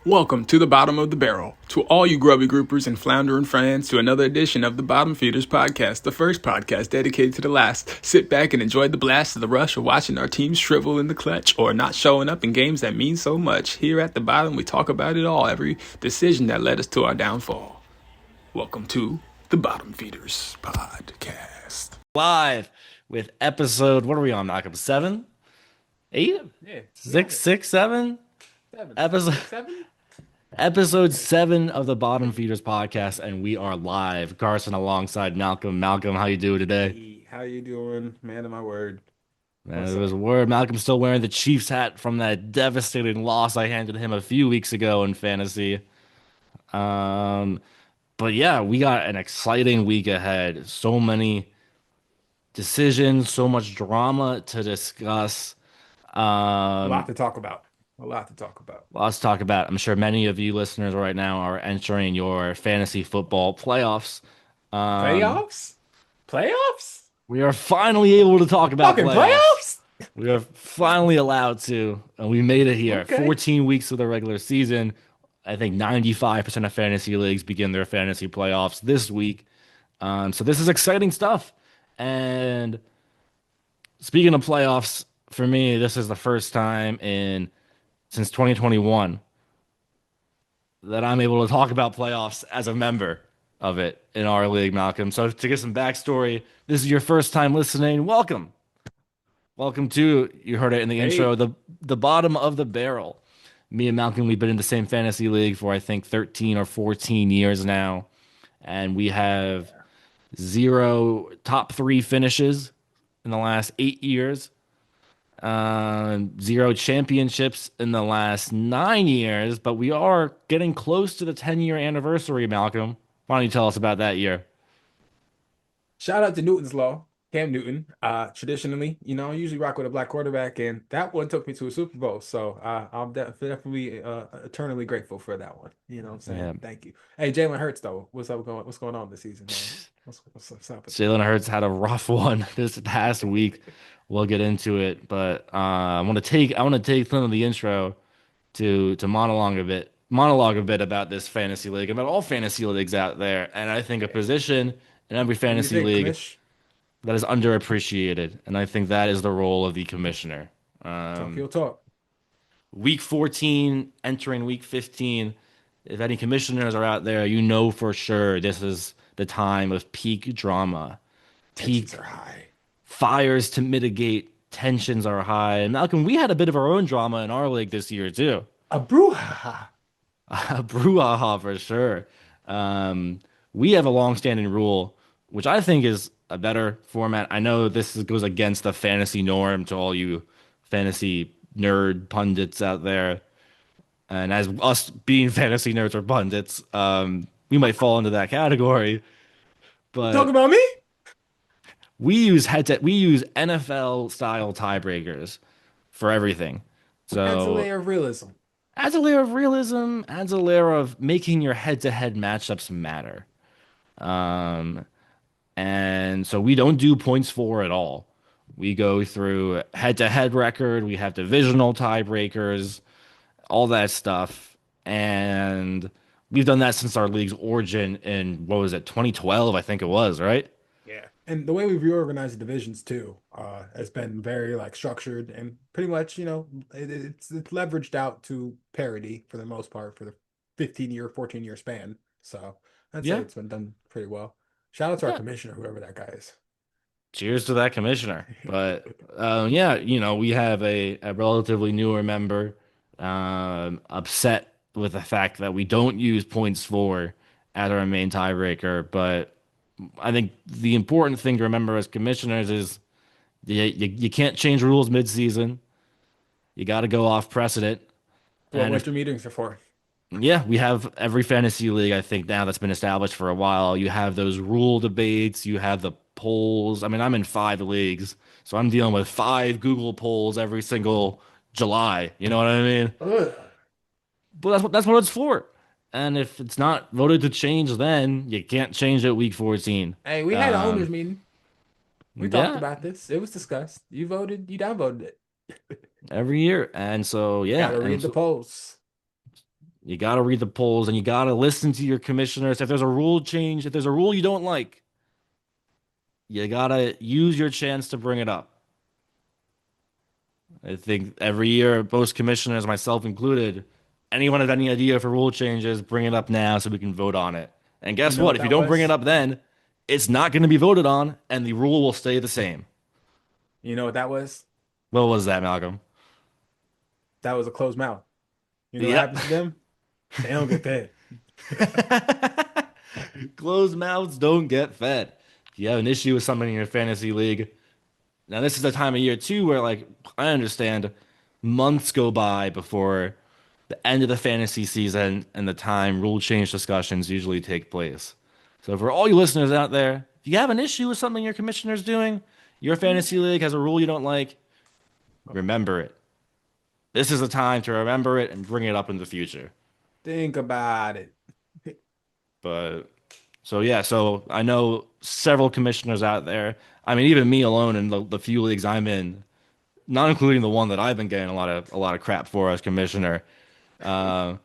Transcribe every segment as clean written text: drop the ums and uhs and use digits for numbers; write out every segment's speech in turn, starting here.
Welcome to the bottom of the barrel. To all you grubby groupers and floundering fans, to another edition of the Bottom Feeders podcast, the first podcast dedicated to the last. Sit back and enjoy the blast of the rush of watching our teams shrivel in the clutch or not showing up in games that mean so much. Here at the bottom, we talk about it all, every decision that led us to our downfall. Welcome to the Bottom Feeders podcast. Live with episode, what are we on, Malcolm? 7? 8? Yeah. 6, 6, 7? Episode 7? episode 7 of the Bottom Feeders podcast, and we are live. Carson alongside Malcolm. Malcolm, how you doing today? Hey, how you doing? Man of my word. Man, it was a word. Malcolm's still wearing the Chiefs hat from that devastating loss I handed him a few weeks ago in fantasy. Um, but yeah, we got an exciting week ahead. So many decisions, so much drama to discuss. A lot Um, to talk about. A lot to talk about. Let's talk about. I'm sure many of you listeners right now are entering your fantasy football playoffs. Um, Playoffs? Playoffs? we are finally able to talk about Fucking playoffs. playoffs? We are finally allowed to, and we made it here. Okay. 14 weeks of the regular season. I think 95% of fantasy leagues begin their fantasy playoffs this week. So this is exciting stuff. And speaking of playoffs, for me, this is the first time in since 2021 that I'm able to talk about playoffs as a member of it in our league, Malcolm. So to get some backstory, this is your first time listening. Welcome. Welcome to, you heard it in the intro, Hey, the bottom of the barrel. Me and Malcolm, we've been in the same fantasy league for I think 13 or 14 years now. And we have zero top three finishes in the last 8 years. Zero championships in the last 9 years, but we are getting close to the 10-year anniversary, Malcolm. Why don't you tell us about that year? shout out to Newton's Law, Cam Newton. Traditionally, I usually rock with a black quarterback, and that one took me to a Super Bowl. So I'm definitely eternally grateful for that one. You know what I'm saying? Yeah, Thank you. Hey, Jalen Hurts, though, what's going on this season, man? What's happening? Jalen Hurts had a rough one this past week. We'll get into it, but I want to take some of the intro to monologue a bit about this fantasy league, about all fantasy leagues out there, and I think a Yeah. position in every What do you fantasy think, league Commish? that is underappreciated, and I think that is the role of the commissioner. Talk Um, your talk. Week 14, entering week 15. If any commissioners are out there, you know for sure this is the time of peak drama, Tensions peak are high. fires to mitigate. Tensions are high. And Malcolm, we had a bit of our own drama in our league this year too. A brouhaha. A brouhaha for sure. Um, we have a long-standing rule, which I think is a better format. I know goes against the fantasy norm to all you fantasy nerd pundits out there. And as us being fantasy nerds or pundits, we might fall into that category. You talk But about me? we use NFL style tiebreakers for everything. Adds a So layer of realism. adds a layer of realism, adds a layer of making your head-to-head matchups matter. Um, and so we don't do points for at all. We go through head-to-head record. We have divisional tiebreakers, all that stuff. And we've done that since our league's origin in, what was it, 2012, I think it was, right? Yeah. And the way we've reorganized the divisions too, has been very like structured and pretty much, it's leveraged out to parity for the most part for the 15-year, 14-year span. So I'd say Yeah. it's been done pretty well. Shout out to our Yeah. commissioner, whoever that guy is. Cheers to that commissioner. But yeah, we have a relatively newer member upset with the fact that we don't use points for as our main tiebreaker. But I think the important thing to remember as commissioners is you can't change rules mid-season. You got to go off precedent. What And if Western meetings are for. Yeah, we have every fantasy league, I think, now that's been established for a while. You have those rule debates, you have the polls. I mean, I'm in 5 leagues, so I'm dealing with 5 Google polls every single July. You know what I mean? Ugh. But that's what it's for. And if it's not voted to change, then you can't change it week 14. Hey, we had an owners Um, meeting. We talked yeah, about this. It was discussed. You voted, you downvoted it. every year. And so, yeah, Gotta and read the so, polls. You got to read the polls and you got to listen to your commissioners. If there's a rule change, if there's a rule you don't like, you got to use your chance to bring it up. I think every year, most commissioners, myself included, anyone has any idea for rule changes, bring it up now so we can vote on it. And You guess know what? what If you that don't bring it was? up then, it's not going to be voted on and the rule will stay the same. You know what that was? What was that, Malcolm? That was a closed mouth. You know what Yep. happens to them? They don't get fed. Closed mouths don't get fed. If you have an issue with something in your fantasy league, now this is the time of year too where like I understand months go by before the end of the fantasy season and the time rule change discussions usually take place. So for all you listeners out there, if you have an issue with something your commissioner's doing, your fantasy league has a rule you don't like, remember it. This is the time to remember it and bring it up in the future. Think about it. But so yeah, so I know several commissioners out there. I mean, even me alone in the few leagues I'm in, not including the one that I've been getting a lot of crap for as commissioner. Uh,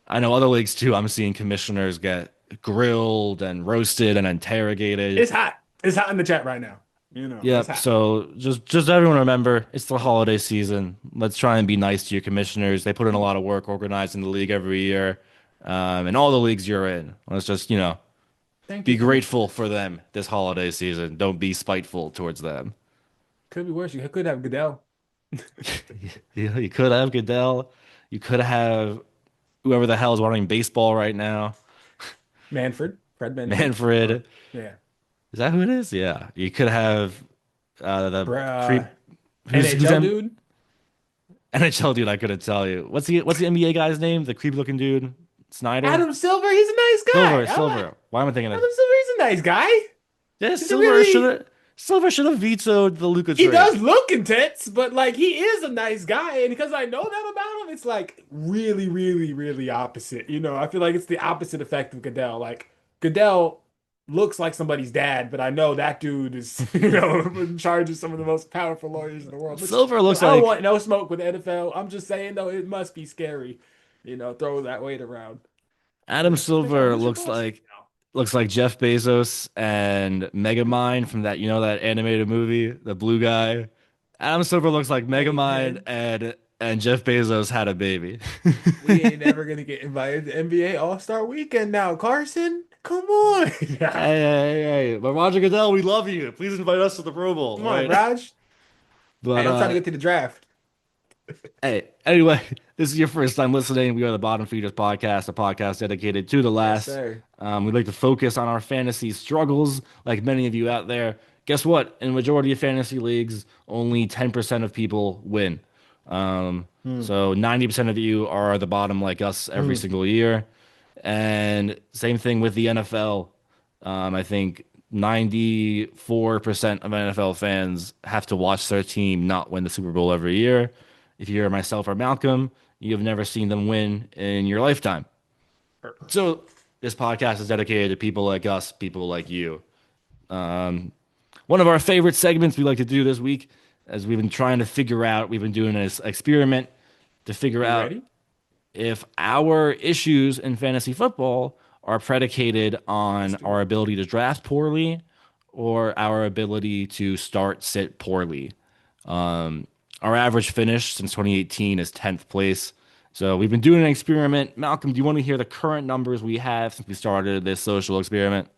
I know other leagues too. I'm seeing commissioners get grilled and roasted and interrogated. It's hot. It's hot in the chat right now. It's Yep. hot. So just everyone remember, it's the holiday season. Let's try and be nice to your commissioners. They put in a lot of work organizing the league every year, and all the leagues you're in. Let's just Thank be you, grateful commissioners. for them this holiday season. Don't be spiteful towards them. Could be worse. You could have Goodell. You could have Goodell. You could have whoever the hell is running baseball right now. Manfred. Fred Manfred. Or Manfred. yeah. Is that who it is? Yeah. You could have the Bruh. creep. Who's NHL dude. NHL dude? I couldn't tell you. What's the NBA guy's name? The creepy looking dude, Snyder. Adam Silver, he's a nice guy. Silver. Silver. Why am I thinking of? Adam Silver, he's a nice guy. Yeah, He's a really Silver should have vetoed the Luka he trade. does look intense, but like he is a nice guy, and because I know that about him, it's like really, really, really opposite. I feel like it's the opposite effect of Goodell. Like Goodell looks like somebody's dad, but I know that dude is, in charge of some of the most powerful lawyers in the world. Which Silver looks I don't like want no smoke with the NFL. I'm just saying though, it must be scary, throw that weight around. Adam Like, oh, Silver who's your looks boss? like Jeff Bezos and Megamind from that animated movie, the blue guy. Adam Silver looks like Hey Megamind man, and Jeff Bezos had a baby. we ain't never gonna get invited to NBA All-Star Weekend now, Carson. Come on. Hey, but Roger Goodell, we love you. Please invite us to the Pro Bowl, Come on, right? Raj. But Hey, I'm trying to get to the draft. hey, anyway, this is your first time listening. We are the Bottom Feeders Podcast, a podcast dedicated to the Yes, last. sir. We'd like to focus on our fantasy struggles, like many of you out there. Guess what? In the majority of fantasy leagues, only 10% of people win. Hmm. So 90% of you are the bottom like us every Hmm. single year. And same thing with the NFL. I think 94% of NFL fans have to watch their team not win the Super Bowl every year. If you're myself or Malcolm, you've never seen them win in your lifetime. So this podcast is dedicated to people like us, people like you. One of our favorite segments we like to do this week, as we've been trying to figure out, we've been doing this experiment to figure You out ready? if our issues in fantasy football are predicated Let's on do our it. ability to draft poorly or our ability to start sit poorly. Our average finish since 2018 is 10th place. So we've been doing an experiment. Malcolm, do you want to hear the current numbers we have since we started this social experiment?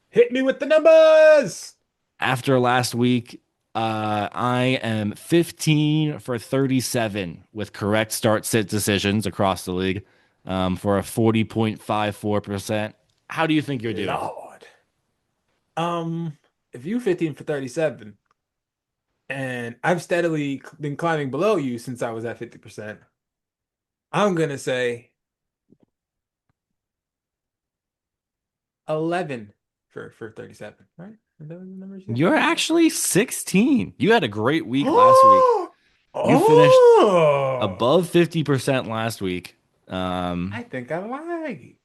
Hit me with the numbers. After last week, I am 15 for 37 with correct start sit decisions across the league for a 40.54%. How do you think you're doing? Lord. Um, if you 15 for 37, and I've steadily been climbing below you since I was at 50%, I'm gonna say 11 for 37, right? Are those the numbers you You're said? actually 16. You had a great week last week. You finished Oh, above 50% last week. Um, I think I like.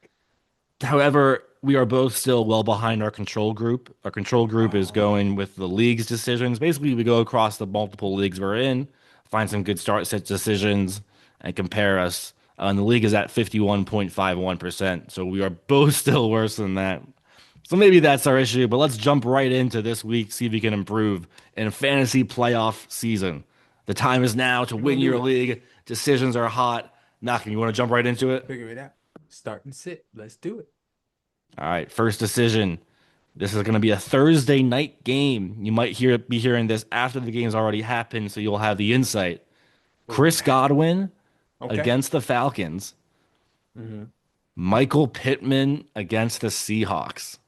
However, we are both still well behind our control group. Our control group is Oh, going with the league's decisions. Basically, we go across the multiple leagues we're in, find some good start set decisions, and compare us. And the league is at 51.51%. So we are both still worse than that. So maybe that's our issue, but let's jump right into this week, see if we can improve in fantasy playoff season. The time is now to We're win gonna do your it. league. Decisions are hot. Malcolm, you want to jump right into it? Figure it out. Start and sit. Let's do it. All right, first decision. This is going to be a Thursday night game. You might be hearing this after the game's already happened, so you'll have the insight. What's Chris gonna happen? Godwin Okay. against the Falcons. Hmm. Michael Pittman against the Seahawks.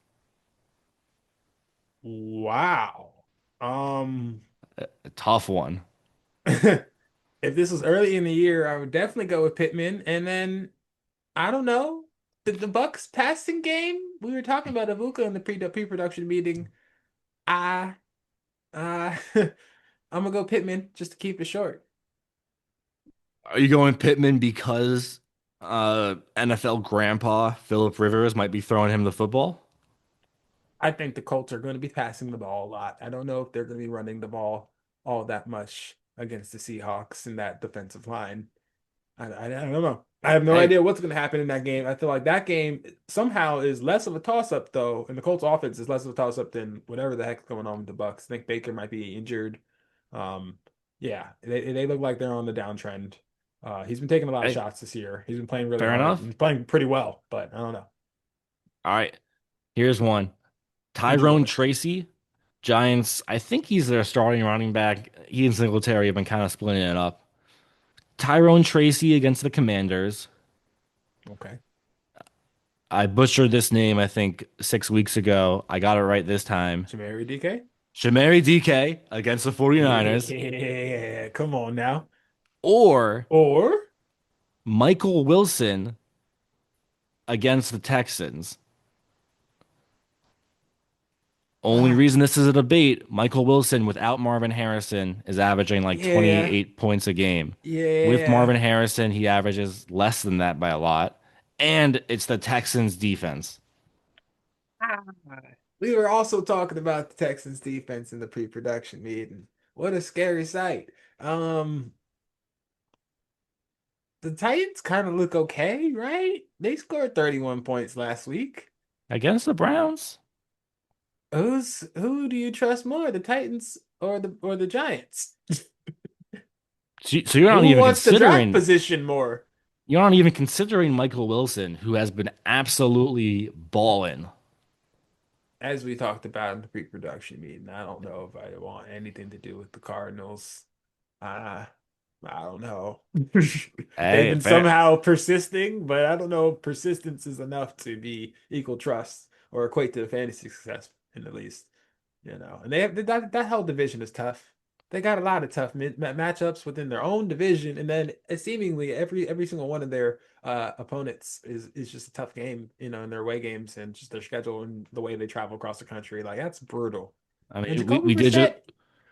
Wow. Um, A tough one. if this was early in the year, I would definitely go with Pittman. And then I don't know. The Bucks passing game, we were talking about Avuka in the pre-production meeting. I I'm gonna go Pittman just to keep it short. Are you going Pittman because NFL grandpa Philip Rivers might be throwing him the football? I think the Colts are going to be passing the ball a lot. I don't know if they're going to be running the ball all that much against the Seahawks in that defensive line. I don't know. I have no Hey, idea what's going to happen in that game. I feel like that game somehow is less of a toss-up, though, and the Colts offense is less of a toss-up than whatever the heck's going on with the Bucks. I think Baker might be injured. Um, yeah, they look like they're on the downtrend. He's been taking a lot of hey, shots this year. He's been playing really fair hard. enough. He's playing pretty well, but I don't know. All right, here's one. Who'd you go Tyrone with? Tracy, Giants. I think he's their starting running back. He and Singletary have been kind of splitting it up. Tyrone Tracy against the Commanders. Okay. I butchered this name, I think, 6 weeks ago. I got it right this time. Shamari DK? Shamari DK against the 49ers. Yeah, come on now. Or Or Michael Wilson against the Texans. Only ah, reason this is a debate, Michael Wilson without Marvin Harrison is averaging like yeah, 28 points a game. With yeah. Marvin Harrison, he averages less than that by a lot. And it's the Texans defense. Ah. We were also talking about the Texans defense in the pre-production meeting. What a scary sight. Um, the Titans kind of look okay, right? They scored 31 points last week. Against the Browns? Who do you trust more, the Titans or the Giants? So you're not Who even wants the draft considering position more? Michael Wilson, who has been absolutely balling. As we talked about in the pre-production meeting, I don't know if I want anything to do with the Cardinals. Uh, I don't know. They've Hey, been fair. somehow persisting, but I don't know if persistence is enough to be equal trust or equate to the fantasy success in the least. And they have that whole division is tough. They got a lot of tough matchups within their own division, and then seemingly every single one of their opponents is just a tough game, in their away games and just their schedule and the way they travel across the country. Like that's brutal. I And mean, Jacoby we did just Brissett,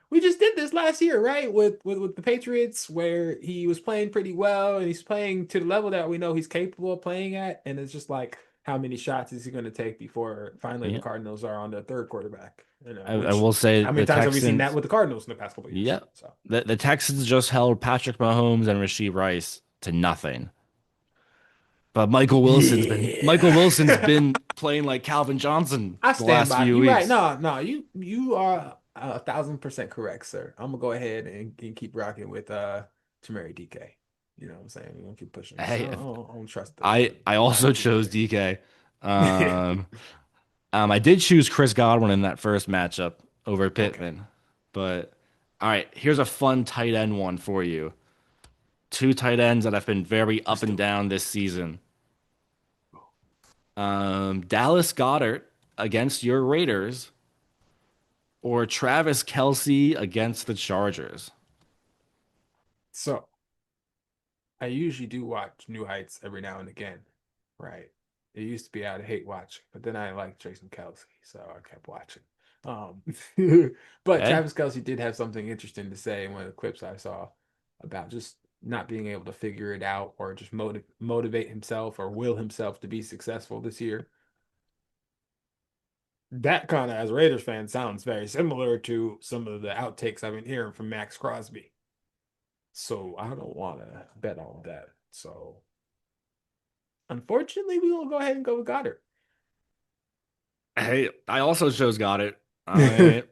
we just did this last year, right? With the Patriots, where he was playing pretty well and he's playing to the level that we know he's capable of playing at. And it's just like, how many shots is he going to take before finally the yeah. Cardinals are on the third quarterback? I Which will say how many the times have we seen that Texans. with the Cardinals in the past couple of years? Yeah, So the Texans just held Patrick Mahomes and Rasheed Rice to nothing. But Michael Wilson's yeah. been playing like Calvin Johnson I the stand last by it. few You're right. weeks. No, no, you are 1,000% correct, sir. I'm gonna go ahead and keep rocking with Tamari DK. You know what I'm saying? We're gonna keep pushing this. Hey, I don't trust the I also Giants chose either. DK. Yeah. Um, I did choose Chris Godwin in that first matchup over Okay. Pittman. But all right, here's a fun tight end one for you. Two tight ends that have been very up Let's and do it. down this season. Dallas Goddard against your Raiders or Travis Kelsey against the Chargers. So I usually do watch New Heights every now and again, right? It used to be I'd hate watching, but then I liked Jason Kelsey, so I kept watching. Um, but Hey, Travis Kelsey did have something interesting to say in one of the clips I saw about just not being able to figure it out or just motivate himself or will himself to be successful this year. That kind of, as a Raiders fan, sounds very similar to some of the outtakes I've been hearing from Max Crosby. So I don't want to bet on that. So. Unfortunately, we will go ahead and go with Goddard. Hey, I also chose got it. I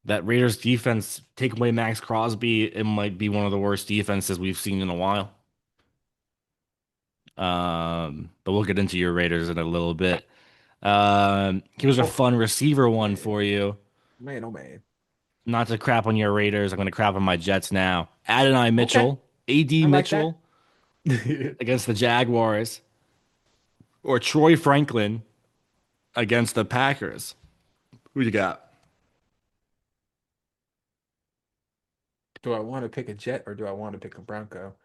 that Raiders defense take away Max Crosby, it might be one of the worst defenses we've seen in a while. But we'll get into your Raiders in a little bit. Here's a Oh fun receiver one man, for you. man, oh man. Not to crap on your Raiders, I'm going to crap on my Jets now. Adonai Okay, Mitchell, AD I like that. Mitchell against the Jaguars, or Troy Franklin against the Packers. Who you got? Do I want to pick a Jet or do I want to pick a Bronco?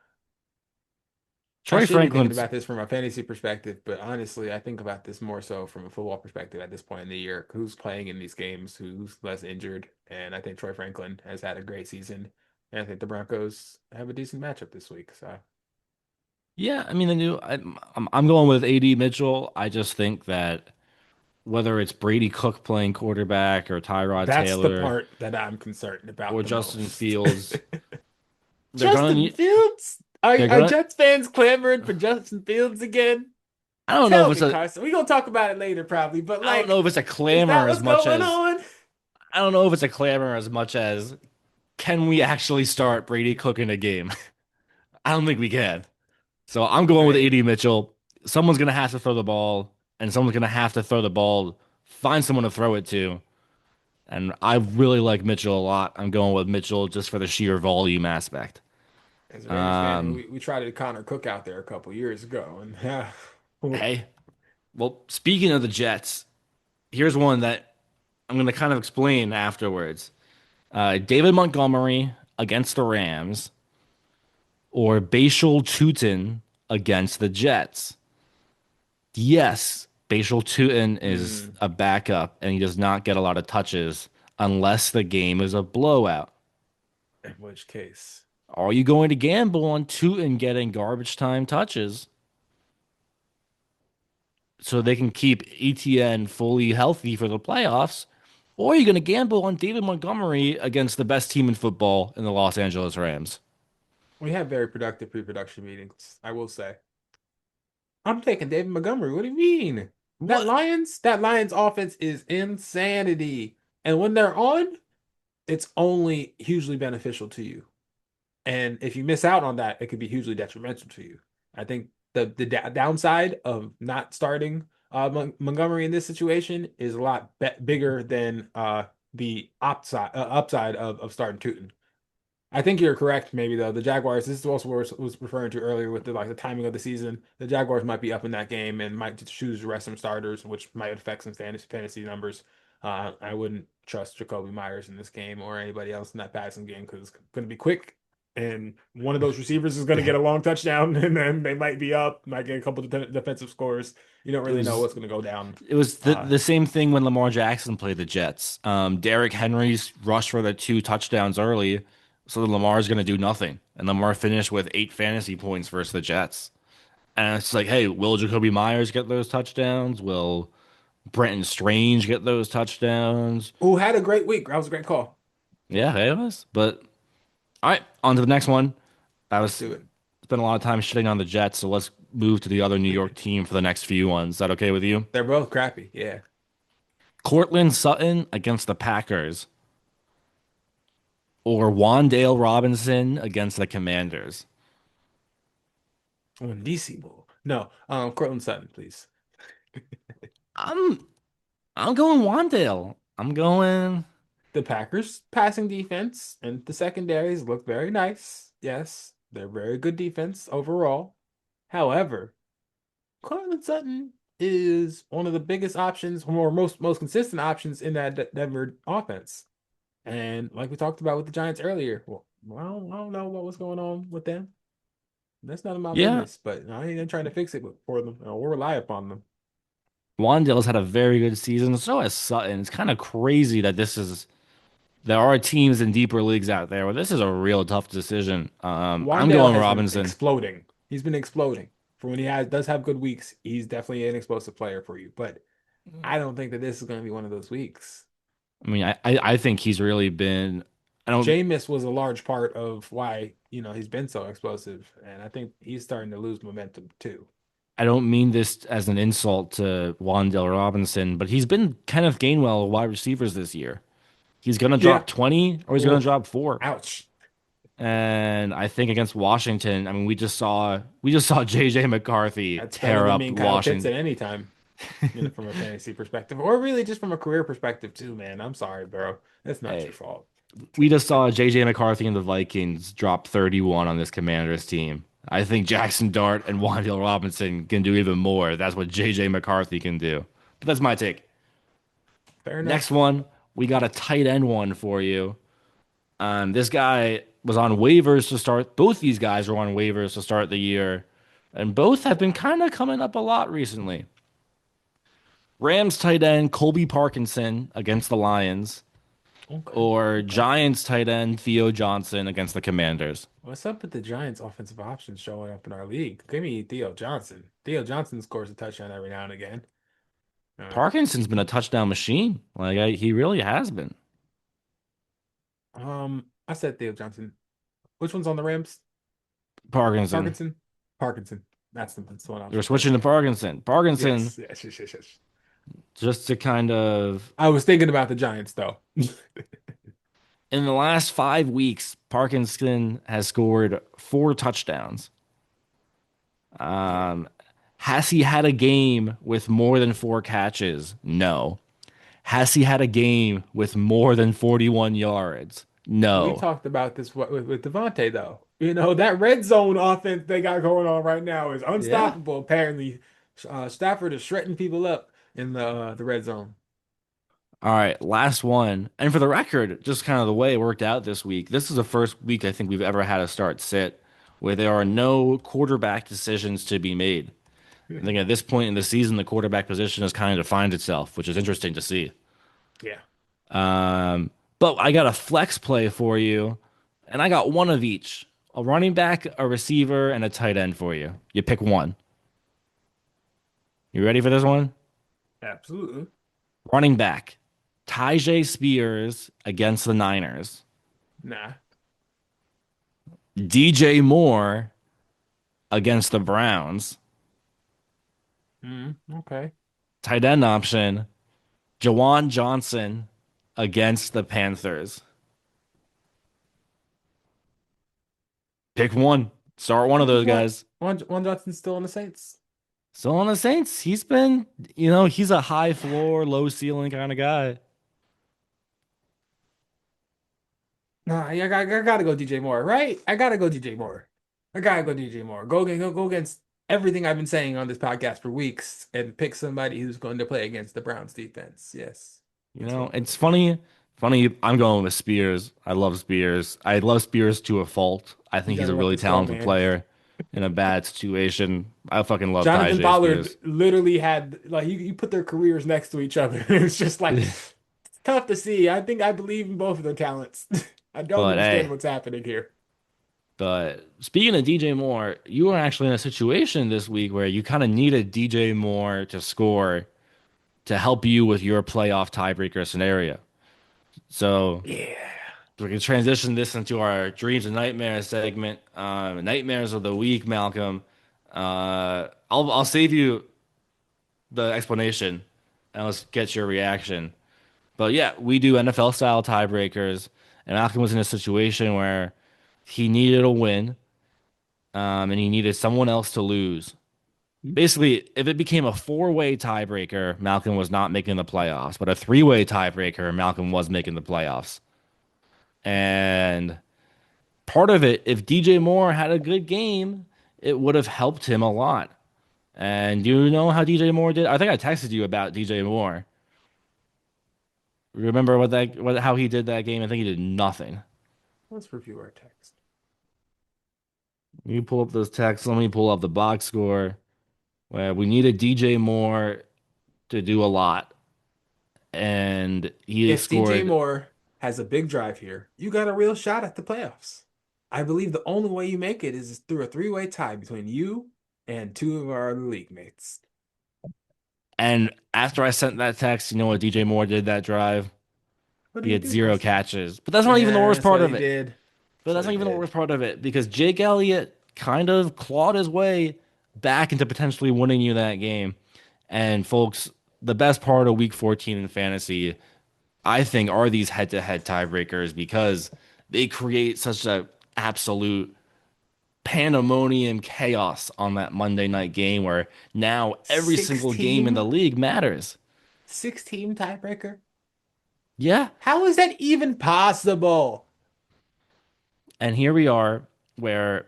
I Troy should be thinking Franklin's about this from a fantasy perspective, but honestly, I think about this more so from a football perspective at this point in the year. Who's playing in these games? Who's less injured? And I think Troy Franklin has had a great season. And I think the Broncos have a decent matchup this week. So Yeah, I mean the new. I'm going with AD Mitchell. I just think that whether it's Brady Cook playing quarterback or Tyrod that's the Taylor part that I'm concerned about or the Justin most. Fields, they're gonna Justin need. Fields? They're Are gonna. Jets fans clamoring for Justin Fields again? I don't know if Tell it's me, a. Carson. We're gonna talk about it later, probably, but I don't know like, if it's a is that clamor as what's much going as. on? I don't know if it's a clamor as much as can we actually start Brady Cook in a game? I don't think we can. So I'm going with Hey, AD Mitchell. Someone's gonna have to throw the ball, and someone's gonna have to throw the ball. Find someone to throw it to. And I really like Mitchell a lot. I'm going with Mitchell just for the sheer volume aspect. as a Raiders fan, Um, we tried to Connor Cook out there a couple years ago, and hey, well, speaking of the Jets, here's one that I'm going to kind of explain afterwards. David Montgomery against the Rams or Bashal Tutin against the Jets. Yes, Bashal Tutin is mm, a backup and he does not get a lot of touches unless the game is a blowout. in which case, Are you going to gamble on Tutin getting garbage time touches so they can keep ETN fully healthy for the playoffs? Or are you going to gamble on David Montgomery against the best team in football in the Los Angeles Rams? we had very productive pre-production meetings, I will say. I'm taking David Montgomery. What do you mean? What? That Lions offense is insanity. And when they're on, it's only hugely beneficial to you. And if you miss out on that, it could be hugely detrimental to you. I think the downside of not starting Montgomery in this situation is a lot bigger than the upside of starting Tootin. I think you're correct, maybe though. The Jaguars, this is also what I was referring to earlier with the timing of the season. The Jaguars might be up in that game and might just choose to rest some starters, which might affect some fantasy numbers. I wouldn't trust Jacoby Myers in this game or anybody else in that passing game because it's going to be quick. And one of those receivers is going to get a long touchdown, and then they might be up, might get a couple of defensive scores. You don't It really know was what's going to go down. it was Uh, the same thing when Lamar Jackson played the Jets. Derrick Henry's rushed for the two touchdowns early, so Lamar's going to do nothing. And Lamar finished with 8 fantasy points versus the Jets. And it's like, hey, will Jacoby Myers get those touchdowns? Will Brenton Strange get those touchdowns? who had a great week? That was a great call. Yeah, it was. But all right, on to the next one. I was Let's do it. spent a lot of time shitting on the Jets, so let's move to the other New York team for the next few ones. Is that okay with you? They're both crappy. Yeah. Cortland Sutton against the Packers or Wandale Robinson against the Commanders. Indecimo. No, Cortland Sutton, please. I'm I'm going Wandale. I'm going. The Packers' passing defense and the secondaries look very nice. Yes, they're very good defense overall. However, Cortland Sutton is one of the biggest options, or most consistent options in that Denver offense. And like we talked about with the Giants earlier, well, I don't know what was going on with them. That's none of my Yeah, business, but I ain't trying to fix it for them or rely upon them. Wandale's had a very good season. So has Sutton. It's kind of crazy that this is. There are teams in deeper leagues out there where this is a real tough decision. I'm Wandale going has been Robinson. exploding. He's been exploding. For when he does have good weeks, he's definitely an explosive player for you. But I don't think that this is going to be one of those weeks. I mean, I think he's really been. I don't Jameis was a large part of why, he's been so explosive. And I think he's starting to lose momentum too. I don't mean this as an insult to Wan'Dale Robinson, but he's been Kenneth Gainwell wide receivers this year. He's gonna Yeah. drop 20 or he's gonna Oof. drop 4. Ouch. And I think against Washington, I mean, we just saw JJ McCarthy That's better tear than up being Kyle Pitts Washington. at any time, from a fantasy perspective, or really just from a career perspective too, man. I'm sorry, bro. That's not your Hey, fault. we just saw JJ McCarthy and the Vikings drop 31 on this Commanders team. I think Jackson Dart and Wan'Dale Robinson can do even more. That's what JJ McCarthy can do. But that's my take. Fair Next enough. one, we got a tight end one for you. This guy was on waivers to start. Both these guys were on waivers to start the year, and both have been kind of coming up a lot recently. Rams tight end Colby Parkinson against the Lions, Okay. or Okay. Giants tight end Theo Johnson against the Commanders. What's up with the Giants' offensive options showing up in our league? Give me Theo Johnson. Theo Johnson scores a touchdown every now and again. Uh, Parkinson's been a touchdown machine. He really has been. I said Theo Johnson. Which one's on the Rams? Parkinson. Parkinson. Parkinson. That's the one I was They're referring switching to to. Parkinson. Parkinson, Yes. Yes. Yes. Yes. Yes. just to kind of, I was thinking about the Giants though. in the last 5 weeks, Parkinson has scored 4 touchdowns. Yeah. Um, has he had a game with more than 4 catches? No. Has he had a game with more than 41 yards? We No. talked about this with Devontae though. That red zone offense they got going on right now is Yeah. unstoppable. Apparently, Stafford is shredding people up in the red zone. All right, last one. And for the record, just kind of the way it worked out this week, this is the first week I think we've ever had a start sit where there are no quarterback decisions to be made. I think at this point in the season, the quarterback position has kind of defined itself, which is interesting to see. Yeah. But I got a flex play for you, and I got one of each: a running back, a receiver, and a tight end for you. You pick one. You ready for this one? Absolutely. Running back, Tyjae Spears against the Niners. Nah. DJ Moore against the Browns. Okay. Tight end option, Jawan Johnson against the Panthers. Pick one. Start one of those One, guys. one Johnson's still on the Saints. So on the Saints, he's a high floor, low ceiling kind of guy. Nah, I gotta go DJ Moore, right? I gotta go DJ Moore. I gotta go DJ Moore. Go against everything I've been saying on this podcast for weeks and pick somebody who's going to play against the Browns defense. Yes. You Let's know, go. it's funny. Funny, I'm going with Spears. I love Spears. I love Spears to a fault. I You think he's gotta a let really this go, talented man. player in a bad situation. I fucking love Jonathan Tyjae Pollard Spears. literally had like you put their careers next to each other. It's just like it's tough to see. I think I believe in both of their talents. I don't But understand hey, what's happening here. but speaking of DJ Moore, you were actually in a situation this week where you kind of needed DJ Moore to score to help you with your playoff tiebreaker scenario. So Yeah. we can transition this into our dreams and nightmares segment. Nightmares of the week, Malcolm. I'll save you the explanation and let's get your reaction. But yeah, we do NFL style tiebreakers, and Malcolm was in a situation where he needed a win, and he needed someone else to lose. Basically, if it became a four-way tiebreaker, Malcolm was not making the playoffs, but a three-way tiebreaker, Malcolm was making the playoffs. And part of it, if DJ Moore had a good game, it would have helped him a lot. And you know how DJ Moore did? I think I texted you about DJ Moore. Remember how he did that game? I think he did nothing. Let's review our text. You pull up those texts. Let me pull up the box score. Where we needed DJ Moore to do a lot, and he If DJ scored. Moore has a big drive here, you got a real shot at the playoffs. I believe the only way you make it is through a three-way tie between you and two of our other league mates. And after I sent that text, you know what DJ Moore did that drive? What He did he had do, zero Carson? catches. But that's not even the Yeah, worst that's part what of he it. did. But That's that's what not he even the did. worst part of it because Jake Elliott kind of clawed his way back into potentially winning you that game. And folks, the best part of week 14 in fantasy, I think, are these head-to-head tiebreakers because they create such a absolute pandemonium chaos on that Monday night game where now every Six single game in the team, league matters. 6 team tiebreaker. Yeah. How is that even possible? And here we are where,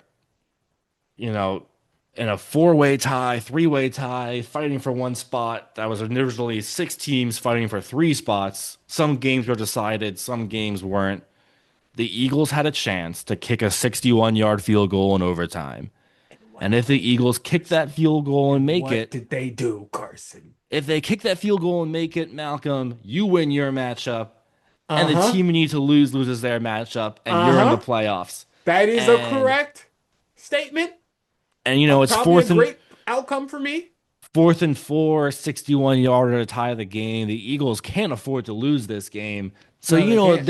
you know, in a four-way tie, three-way tie, fighting for one spot. That was originally six teams fighting for three spots. Some games were decided, some games weren't. The Eagles had a chance to kick a 61-yard field goal in overtime. And what And did if the they do, Eagles kick Carson? that field goal and And make what it, did they do, Carson? if they kick that field goal and make it, Malcolm, you win your matchup, and the Uh-huh. team you need to lose loses their matchup, and you're in the Uh-huh. playoffs. That is a And correct statement. it's Probably a great outcome for me. fourth and four, 61 yarder to tie the game. The Eagles can't afford to lose this game. So No, they can't.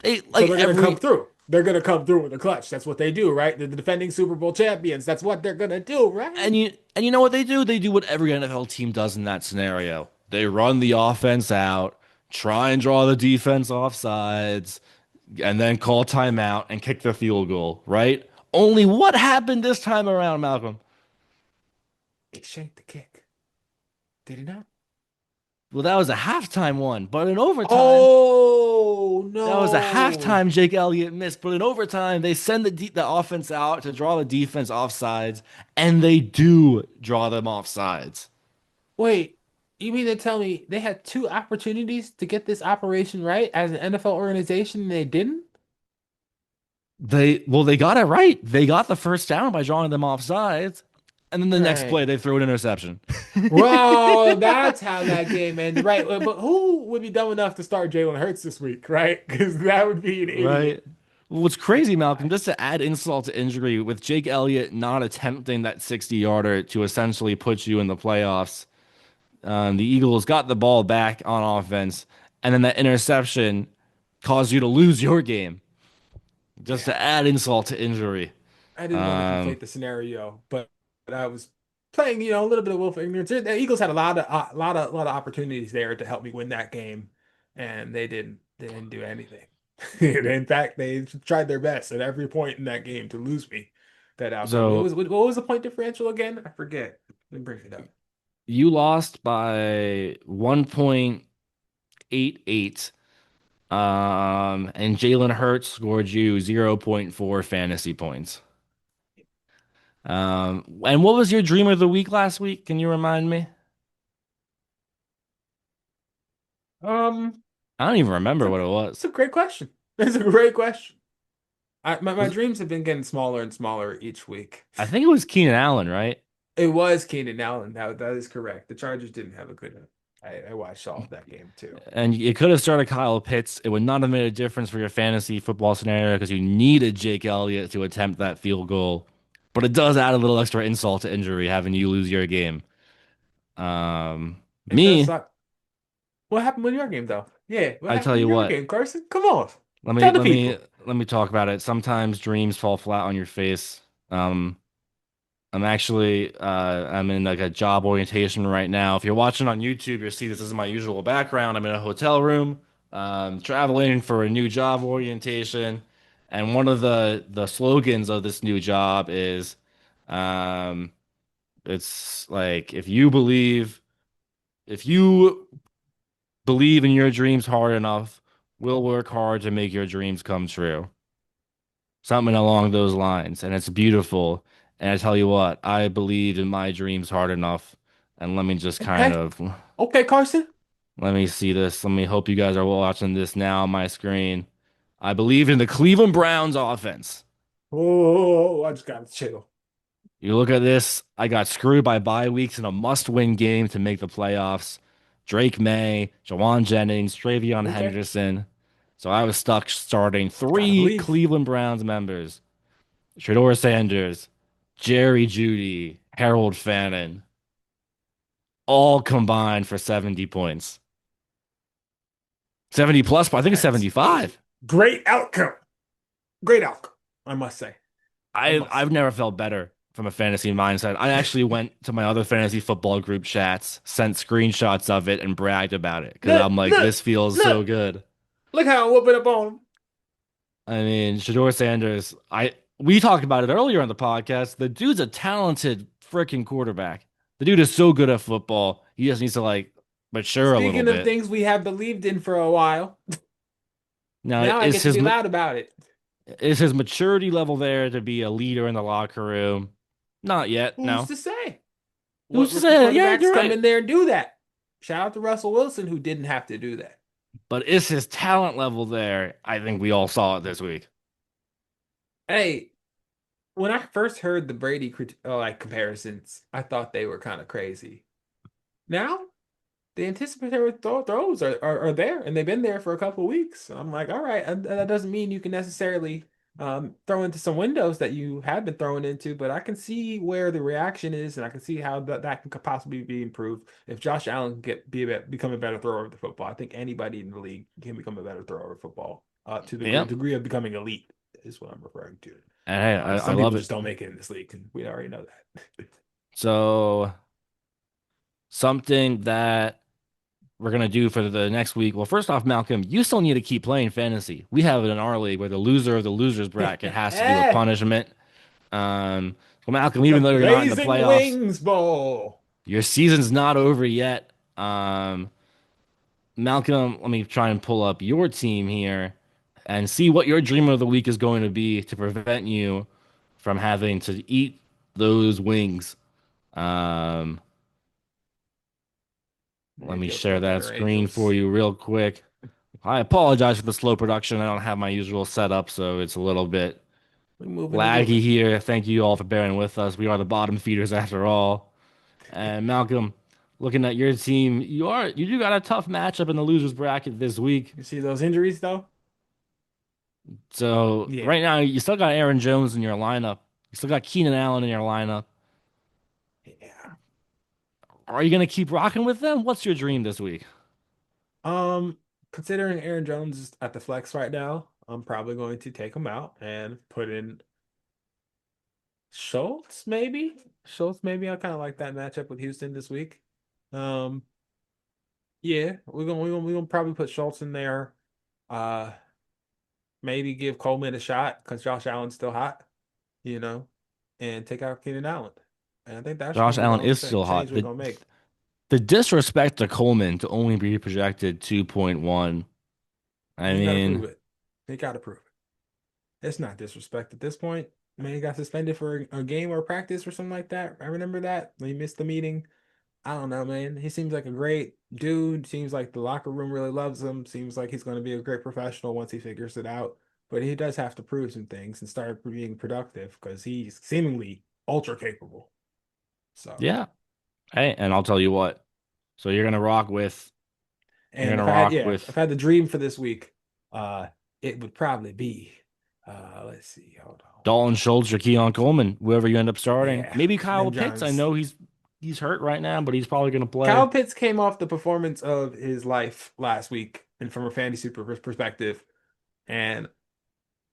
they So like they're gonna come every through. They're gonna come through with a clutch. That's what they do, right? They're the defending Super Bowl champions. That's what they're gonna do, right? and you know what they do? They do what every NFL team does in that scenario. They run the offense out, try and draw the defense off sides, and then call timeout and kick the field goal, right? Only what happened this time around, Malcolm? He shanked the kick. Did he not? Well, that was a halftime one, but in overtime, Oh that was a no. halftime Jake Elliott missed. But in overtime, they send the offense out to draw the defense off sides, and they do draw them off sides. Wait, you mean to tell me they had 2 opportunities to get this operation right as an NFL organization and they didn't? They got it right. They got the first down by drawing them off sides, and then the next play Right. they threw an interception. Well, that's how that game ended, right? But who would be dumb enough to start Jalen Hurts this week, right? Because that would be an Right. idiot. What's crazy, Malcolm, just to add insult to injury, with Jake Elliott not attempting that 60-yarder to essentially put you in the playoffs, the Eagles got the ball back on offense, and then that interception caused you to lose your game. Just Yeah, to add insult to injury. I didn't want to Um, conflate the scenario, but I was playing, a little bit of willful ignorance. The Eagles had a lot of opportunities there to help me win that game, and they didn't. They didn't do anything. In fact, they tried their best at every point in that game to lose me that outcome. so What was the point differential again? I forget. Let me bring it up. you lost by 1.88. And Jalen Hurts scored you zero point 0.4 fantasy points. And what was your dream of the week last week? Can you remind me? Um, I don't even it's remember a what it it's was. a great question. It's a great question. My Was dreams have been getting smaller and smaller each week. I think it was Keenan Allen, right? It was Keenan Allen. That is correct. The Chargers didn't have a good. I watched all of that game too. And it could have started Kyle Pitts. It would not have made a difference for your fantasy football scenario because you needed Jake Elliott to attempt that field goal. But it does add a little extra insult to injury having you lose your game. It does Me, suck. What happened with your game though? Yeah, what I tell happened you with your what, game, Carson? Come on, let me tell the let me people. let me talk about it. Sometimes dreams fall flat on your face. Um, I'm in like a job orientation right now. If you're watching on YouTube, you'll see this is my usual background. I'm in a hotel room, traveling for a new job orientation, and one of the slogans of this new job is, um, it's like if you believe in your dreams hard enough, we'll work hard to make your dreams come true. Something along those lines, and it's beautiful. And I tell you what, I believed in my dreams hard enough. And let me just kind Okay, of okay, Carson. let me see this. Let me hope you guys are watching this now on my screen. I believed in the Cleveland Browns offense. Oh, I just got to chill. You look at this, I got screwed by bye weeks in a must-win game to make the playoffs. Drake May, Jawan Jennings, Travion Okay, Henderson. So I was stuck starting gotta three believe. Cleveland Browns members. Shador Sanders, Jerry Jeudy, Harold Fannin, all combined for 70 points. 70 plus, but I think it's That's 75. great outcome. Great outcome, I must say. I must say. I've never felt better from a fantasy mindset. I actually went to my other fantasy football group chats, sent screenshots of it, and bragged about it because Look, I'm like, look, this feels look, so good. look how I'm whooping up on him. I mean, Shador Sanders, I we talked about it earlier on the podcast. The dude's a talented freaking quarterback. The dude is so good at football. He just needs to like mature a little Speaking of bit. things we have believed in for a while, Now, now I get to be loud about it. is his maturity level there to be a leader in the locker room? Not yet, Who's no. to say? Who's What to rookie say that? Yeah, quarterbacks you're come right. in there and do that? Shout out to Russell Wilson, who didn't have to do that. But is his talent level there? I think we all saw it this week. Hey, when I first heard the Brady like comparisons, I thought they were kind of crazy. Now the anticipatory throws are there, and they've been there for a couple of weeks. So I'm like, all right, and that doesn't mean you can necessarily throw into some windows that you have been throwing into, but I can see where the reaction is, and I can see how that can possibly be improved. If Josh Allen can become a better thrower of the football, I think anybody in the league can become a better thrower of football to the Yeah, degree of becoming elite is what I'm referring to. and hey, I Some love people it. just don't make it in this league, and we already know that. So something that we're gonna do for the next week. Well, first off, Malcolm, you still need to keep playing fantasy. We have it in our league where the loser of the losers bracket has to do a punishment. Well, Malcolm, even The though you're not in the Blazing playoffs, Wings Bowl. your season's not over yet. Malcolm, let me try and pull up your team here and see what your dream of the week is going to be to prevent you from having to eat those wings. Um, let me Maybe he'll share throw that better screen for angels. you real quick. I apologize for the slow production. I don't have my usual setup, so it's a little bit We moving and laggy grooving. here. Thank you all for bearing with us. We are the bottom feeders after all. And Malcolm, looking at your team, you do got a tough matchup in the losers bracket this week. You see those injuries though? So Yeah. right now you still got Aaron Jones in your lineup. You still got Keenan Allen in your lineup. Yeah. Are you gonna keep rocking with them? What's your dream this week? Um, Considering Aaron Jones is at the flex right now, I'm probably going to take him out and put in Schultz, maybe. Schultz, maybe. I kind of like that matchup with Houston this week. Um, yeah, we're gonna probably put Schultz in there. Uh, maybe give Coleman a shot because Josh Allen's still hot, you know, and take out Keenan Allen. And I think that's Josh gonna be the Allen only is still change hot. we're gonna make. The disrespect to Coleman to only be projected 2.1. I He got to prove mean, it. He got to prove it. It's not disrespect at this point. Man, he got suspended for a game or practice or something like that. I remember that. He missed the meeting. I don't know, man. He seems like a great dude. Seems like the locker room really loves him. Seems like he's going to be a great professional once he figures it out. But he does have to prove some things and start being productive because he's seemingly ultra capable. So, yeah. Hey, and I'll tell you what. So you're and gonna if I had, rock yeah, with if I had the dream for this week, uh, it would probably be, let's see, hold on. Dalton Schultz or Keon Coleman, whoever you end up starting. Yeah, Maybe Kyle Ben Pitts. I Jones. know he's hurt right now, but he's probably gonna play. Kyle Pitts came off the performance of his life last week, and from a fantasy perspective. And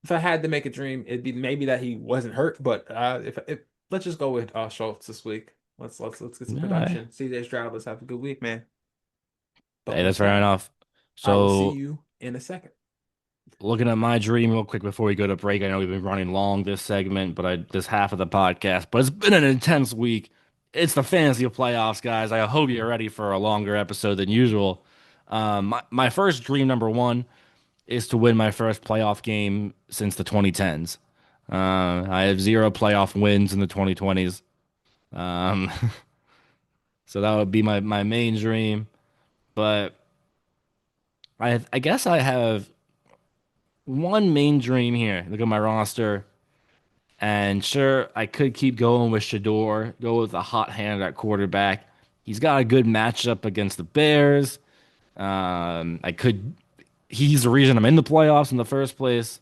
if I had to make a dream, it'd be maybe that he wasn't hurt. But if let's just go with Schultz this week. Let's get some All right. production. CJ Stroud, let's have a good week, man. But Hey, with that's fair that, enough. I will see So you in a second. looking at my dream real quick before we go to break. I know we've been running long this segment, but this half of the podcast, but it's been an intense week. It's the fantasy playoffs, guys. I hope you're ready for a longer episode than usual. My first dream, number one, is to win my first playoff game since the 2010s. I have zero playoff wins in the 2020s. Um, so that would be my main dream. But I guess I have one main dream here. Look at my roster. And sure, I could keep going with Shador, go with a hot hand at quarterback. He's got a good matchup against the Bears. I could. He's the reason I'm in the playoffs in the first place.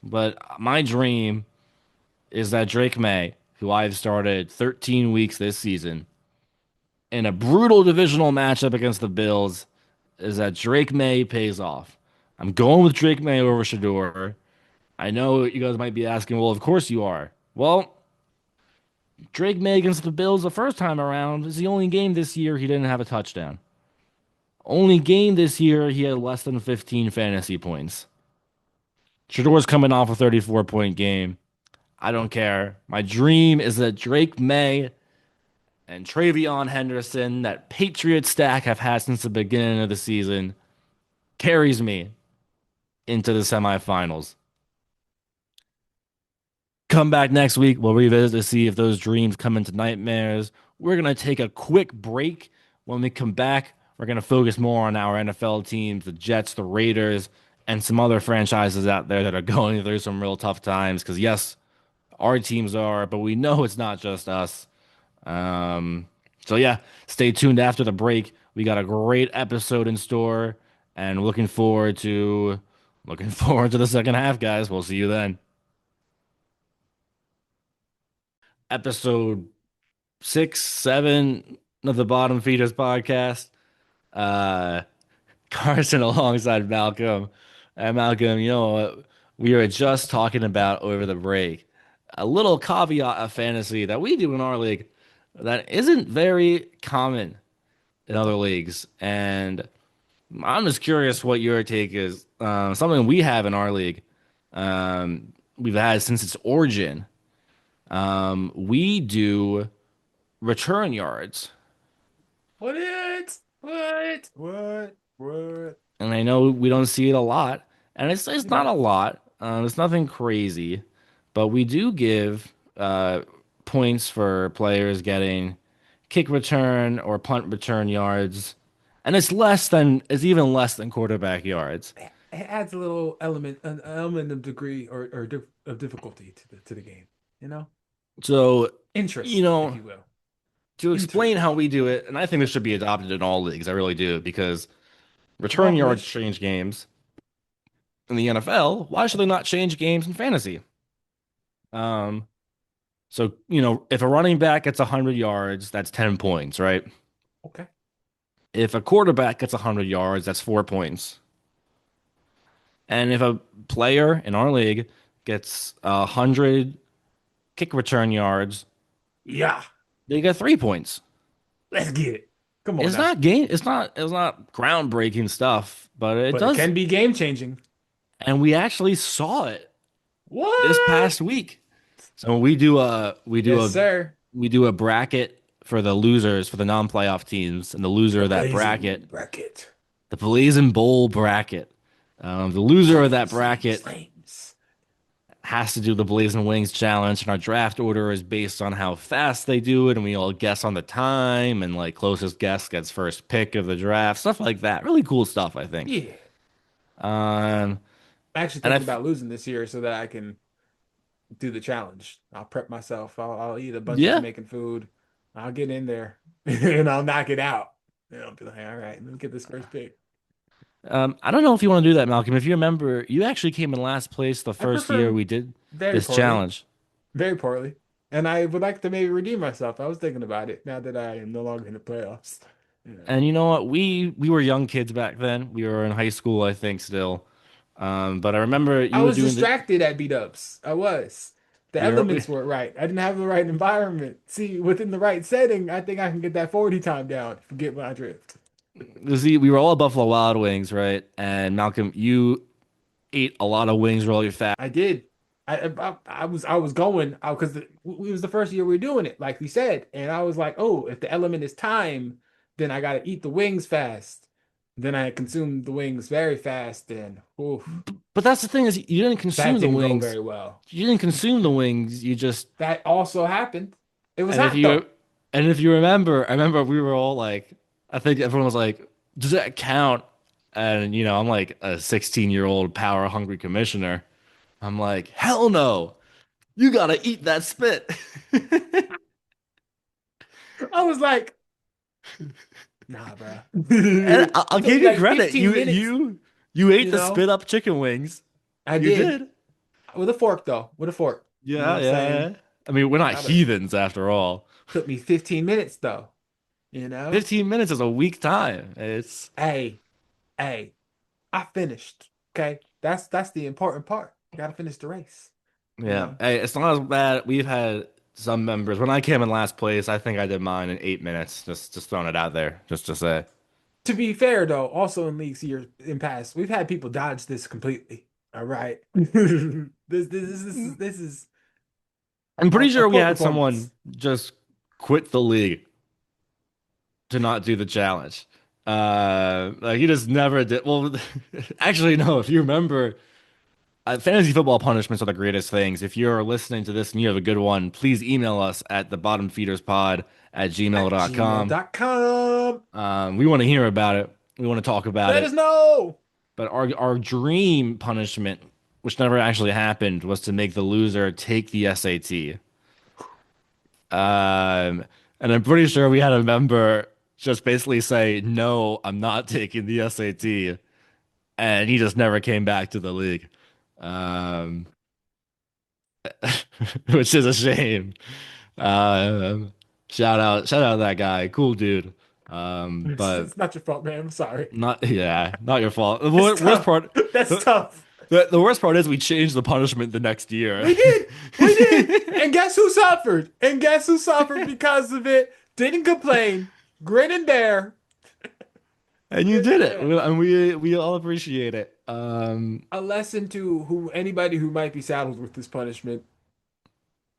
But my dream is that Drake May, who I've started 13 weeks this season, in a brutal divisional matchup against the Bills. is that Drake May pays off. I'm going with Drake May over Shador. I know you guys might be asking, well, of course you are. Well, Drake May against the Bills the first time around is the only game this year he didn't have a touchdown. Only game this year he had less than 15 fantasy points. Shador's coming off a 34-point game. I don't care. My dream is that Drake May and Travion Henderson, that Patriot stack I've had since the beginning of the season, carries me into the semifinals. Come back next week. We'll revisit to see if those dreams come into nightmares. We're going to take a quick break. When we come back, we're going to focus more on our NFL teams, the Jets, the Raiders, and some other franchises out there that are going through some real tough times. Because, yes, our teams are, but we know it's not just us. Um, so, yeah, stay tuned after the break. We got a great episode in store, and looking forward to the second half, guys. We'll see you then. Episode 6, 7 of the Bottom Feeders podcast. Uh, Carson alongside Malcolm. And Malcolm, you know what we were just talking about over the break? A little caveat of fantasy that we do in our league that isn't very common in other leagues. And I'm just curious what your take is. Something we have in our league, we've had since its origin. We do return yards. What? What? And I know we don't see it a lot, and it's You not know, a lot. It's nothing crazy, but we do give points for players getting kick return or punt return yards, and it's even less than quarterback yards. it adds a little element, an element of degree or of difficulty to the game. You know, So, you interest, if know, you will. to explain Intrigue. how we do it, and I think this should be adopted in all leagues. I really do because return Welcome yards in. change games in the NFL. Why should they not change games in fantasy? Um, So, if a running back gets 100 yards, that's 10 points, right? Okay. If a quarterback gets 100 yards, that's 4 points. And if a player in our league gets 100 kick return yards, Yeah. they get 3 points. Let's get it. Come on It's now. not game, it's not groundbreaking stuff, but it But it does. can be game changing. And we actually saw it this What? past week. So we do Yes, a sir. we do a bracket for the losers for the non-playoff teams, and the loser The of that blazing bracket, bracket. the Blazing Bowl bracket. The loser of that Flames, bracket flames. has to do the Blazing Wings challenge, and our draft order is based on how fast they do it, and we all guess on the time, and like closest guess gets first pick of the draft, stuff like that. Really cool stuff, I think. Yeah. Um, I'm actually and I, thinking about losing this year so that I can do the challenge. I'll prep myself. I'll eat a bunch of yeah, Jamaican food. I'll get in there and I'll knock it out. And I'll be like, all right, let me get this first pick. I don't know if you want to do that, Malcolm. If you remember, you actually came in last place the I first year performed we did very this poorly, challenge. very poorly. And I would like to maybe redeem myself. I was thinking about it now that I am no longer in the playoffs. You know, And you know what? We were young kids back then. We were in high school, I think, still. But I remember I you were was doing the distracted at beat-ups. I was. The we were we, elements weren't right. I didn't have the right environment. See, within the right setting, I think I can get that 40 time down if you get my drift. see, we were all at Buffalo Wild Wings, right? And Malcolm, you ate a lot of wings really fast. I did. I was going because it was the first year we were doing it, like we said, and I was like, oh, if the element is time, then I gotta eat the wings fast. Then I consumed the wings very fast, and oof, But that's the thing is you didn't that consume the didn't go wings. very well. You didn't consume the wings. You just That also happened. It was and if hot you though. and if you remember, I remember we were all like, I think everyone was like, does that count? And I'm like a 16-year-old power hungry commissioner. I'm like, hell no. You gotta eat that spit. I was like, nah, bro. And I'll It took give me you like credit. 15 You minutes, you you ate you the know. spit up chicken wings. I You did did. with a fork though, with a fork. You know what Yeah, I'm yeah. saying? Yeah. I mean, we're not Gotta heathens after all. took me 15 minutes though, you know. 15 minutes is a weak time. It's Hey. Hey, I finished. Okay, that's the important part. Gotta finish the race. You Yeah. know. Hey, it's not as bad. We've had some members. When I came in last place, I think I did mine in 8 minutes. Just throwing it out there, just to say. To be fair, though, also in leagues years in past, we've had people dodge this completely. All right, this is I'm pretty a sure we poor had performance. someone just quit the league to not do the challenge. Like he just never did. Well, actually, no. If you remember, fantasy football punishments are the greatest things. If you're listening to this and you have a good one, please email us at thebottomfeederspod at At gmail.com. gmail.com. We want to hear about it. We want to talk about Let us it. know. But our dream punishment, which never actually happened, was to make the loser take the SAT. Um, and I'm pretty sure we had a member just basically say, "No, I'm not taking the SAT," and he just never came back to the league, um, which is a shame. Um, shout out that guy, cool dude. But It's not your fault, man. I'm sorry. not yeah, not your fault. The It's worst tough. part, That's the, tough. the worst part is we changed the punishment the next year. We did. We did. And guess who suffered? And guess who suffered because of it? Didn't complain. Grin and bear. And you Grin did and it, bear. and we all appreciate it. A lesson to who anybody who might be saddled with this punishment.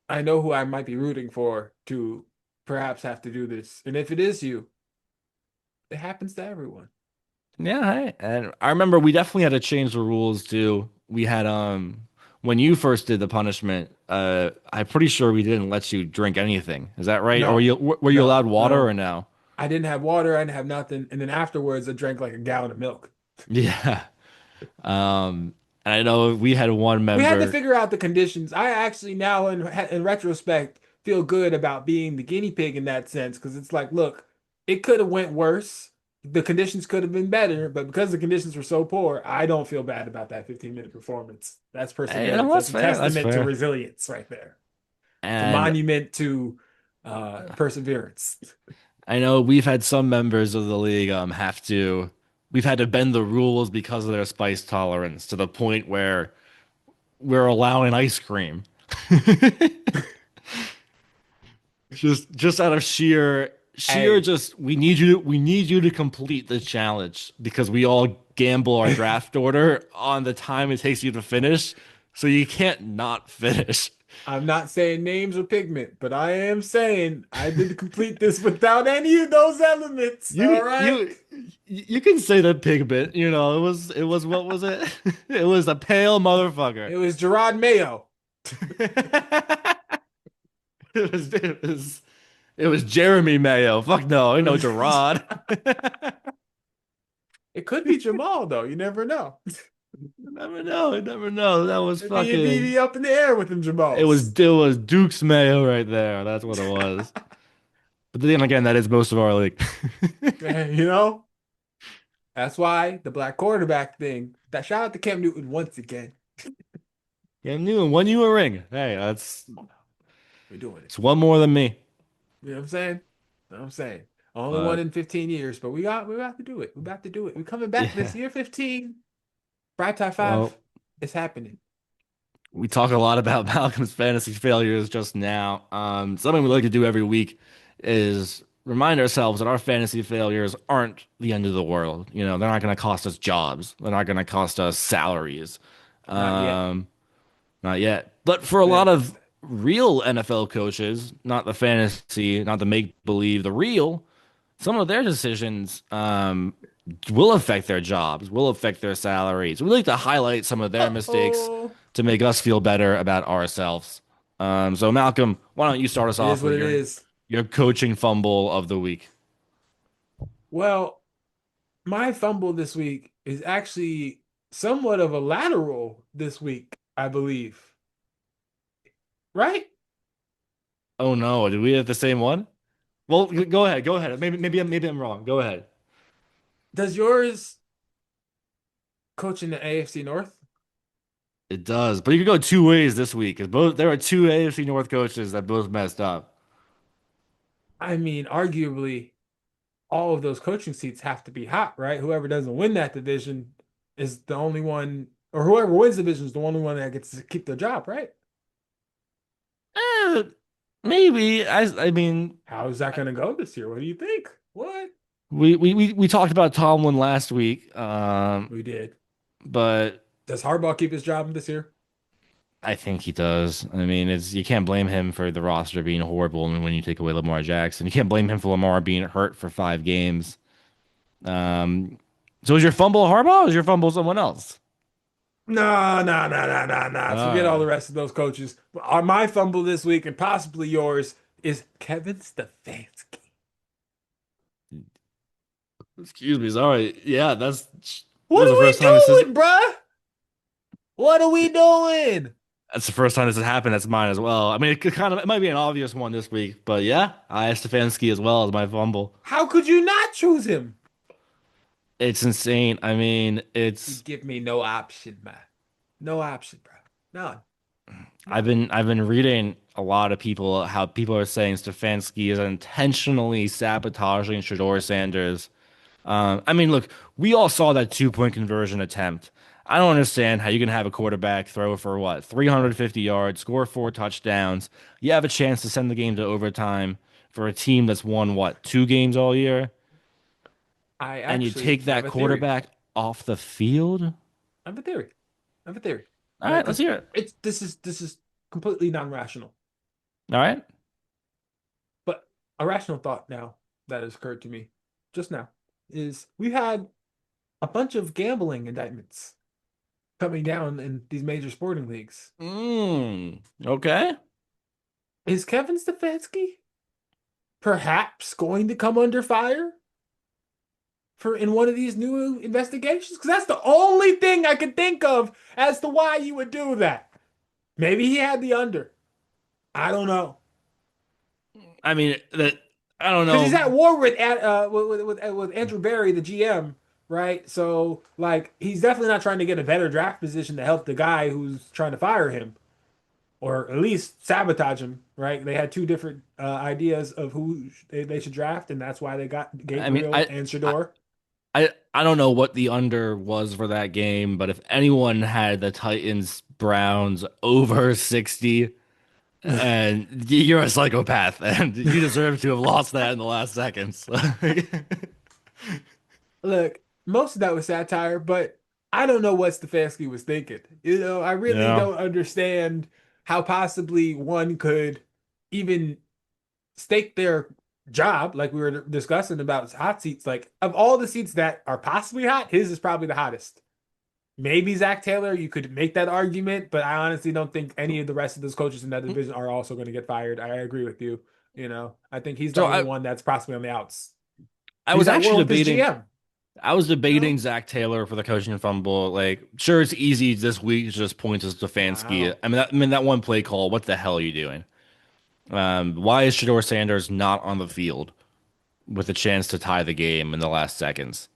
I know who I might be rooting for to perhaps have to do this. And if it is you, it happens to everyone. Yeah, hey. And I remember we definitely had to change the rules too. We had when you first did the punishment, I'm pretty sure we didn't let you drink anything. Is that right? Or No, were you allowed no, water or no. no? I didn't have water. I didn't have nothing. And then afterwards, I drank like a gallon of milk. Yeah. And I know we had one We had to member. figure out the conditions. I actually now, in retrospect, feel good about being the guinea pig in that sense because it's like, look, it could have went worse. The conditions could have been better, but because the conditions were so poor, I don't feel bad about that 15-minute performance. That's Hey, you know, perseverance. that's That's a fair. That's testament to fair. resilience right there. It's a And monument to perseverance. I know we've had some members of the league have to we've had to bend the rules because of their spice tolerance to the point where we're allowing ice cream. Just out of sheer Hey, just we need you to complete the challenge because we all gamble our draft order on the time it takes you to finish, so you can't not finish. I'm not saying names or pigment, but I am saying I did complete this without any of those elements. All You right. you you can say the pigment, you know, it was what was it? It was a pale motherfucker. It was Gerard Mayo. It was it was Jeremy Mayo. Fuck no, I know Gerard. It could be Jamal though. You never know. Never know. I never know. That was It'd fucking. be up in the air with them Jamals. It was Duke's Mayo right there. That's what it was. But then again, that is most of our league. You know, that's why the black quarterback thing. That shout out to Cam Newton once again. Cam Newton won you a ring. Hey, that's We're doing it. it's one more than me. You know what I'm saying? You know what I'm saying. Only one But in 15 years, but we about to do it. We about to do it. We're coming back this yeah, year 15. Bright Tie well, 5. It's happening. we talk a lot about Malcolm's fantasy failures just now. Something we like to do every week is remind ourselves that our fantasy failures aren't the end of the world. You know, they're not going to cost us jobs. They're not going to cost us salaries. Not yet. Um, Not yet. But for a lot of Manifest that. real NFL coaches, not the fantasy, not the make believe, the real, some of their decisions will affect their jobs, will affect their salaries. We like to highlight some of their mistakes Oh, to make us feel better about ourselves. So Malcolm, why don't you start us it is off what with it is. your coaching fumble of the week? Well, my fumble this week is actually somewhat of a lateral this week, I believe. Right? Oh no, did we have the same one? Well, go ahead, go ahead. Maybe I'm wrong. Go ahead. Does yours coach in the AFC North? It does, but you could go two ways this week. 'Cause both there are two AFC North coaches that both messed up. I mean, arguably. all of those coaching seats have to be hot, right? Whoever doesn't win that division is the only one, or whoever wins the division is the only one that gets to keep their job, right? Eh, maybe. I mean, How is that going to go this year? What do you think? What? we talked about Tomlin last week, We did. but Does Harbaugh keep his job this year? I think he does. I mean, it's you can't blame him for the roster being horrible when you take away Lamar Jackson. You can't blame him for Lamar being hurt for 5 games. Um, so is your fumble Harbaugh or is your fumble someone else? No, no, no, no, no, no. Forget all Uh, the rest of those coaches. My fumble this week and possibly yours is Kevin Stefanski. excuse me, sorry. Yeah, that's What was the are first time this we is doing, bruh? What are we doing? that's the first time this has happened. That's mine as well. I mean, it might be an obvious one this week, but yeah, I have Stefanski as well as my fumble. How could you not choose him? It's insane. I mean, You it's give me no option, man. No option, bro. None. I've None. been reading a lot of people how people are saying Stefanski is intentionally sabotaging Shador Sanders. I mean, look, we all saw that 2 point conversion attempt. I don't understand how you can have a quarterback throw for what 350 yards, score 4 touchdowns. You have a chance to send the game to overtime for a team that's won what 2 games all year, I and you actually take have that a theory. quarterback off the field. I have a theory. I have a theory. All Right? right, let's Because hear it. this is completely non-rational. All right. But a rational thought now that has occurred to me just now is we've had a bunch of gambling indictments coming down in these major sporting leagues. Okay. Is Kevin Stefanski perhaps going to come under fire for in one of these new investigations? Because that's the only thing I can think of as to why you would do that. Maybe he had the under. I don't know. I mean that I don't Because he's know. at war with Andrew Barry, the GM, right? So like he's definitely not trying to get a better draft position to help the guy who's trying to fire him, or at least sabotage him, right? They had two different ideas of who they should draft, and that's why they got I mean Gabriel and I Shador. I don't know what the under was for that game, but if anyone had the Titans Browns over 60, and you're a psychopath, and you deserve to have lost that in the last seconds. Look, most of that was satire, but I don't know what Stefanski was thinking. I really Yeah. don't understand how possibly one could even stake their job, like we were discussing about hot seats. Like, of all the seats that are possibly hot, his is probably the hottest. Maybe Zach Taylor, you could make that argument, but I honestly don't think any of the rest of those coaches in that division are also going to get fired. I agree with you. I think he's the So only one that's possibly on the outs. I He's was at war actually with his debating. GM. I was You know? debating Zach Taylor for the coaching fumble. Like, sure, it's easy this week to just point to Stefanski. Wow. I mean, that one play call. What the hell are you doing? Why is Shador Sanders not on the field with a chance to tie the game in the last seconds?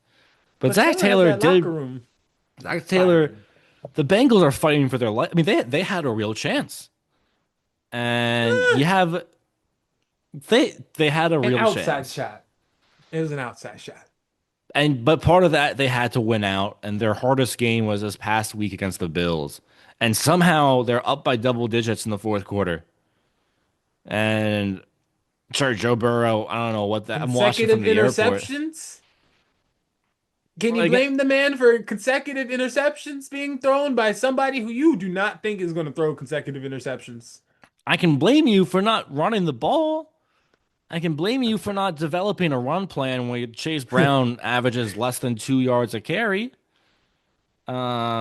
But But Zach Taylor has Taylor that locker did. room Zach Taylor. firing. The Bengals are fighting for their life. I mean, they had a real chance, and Eh, you have they had a an real outside chance. shot. It was an outside shot. And but part of that they had to win out, and their hardest game was this past week against the Bills. And somehow they're up by double digits in the fourth quarter. And sure, Joe Burrow, I don't know what that I'm watching Consecutive from the airport. interceptions. Can you Like blame the man for consecutive interceptions being thrown by somebody who you do not think is going to throw consecutive interceptions? I can blame you for not running the ball. I can blame you for not developing a run plan where Chase Brown averages less than 2 yards a carry.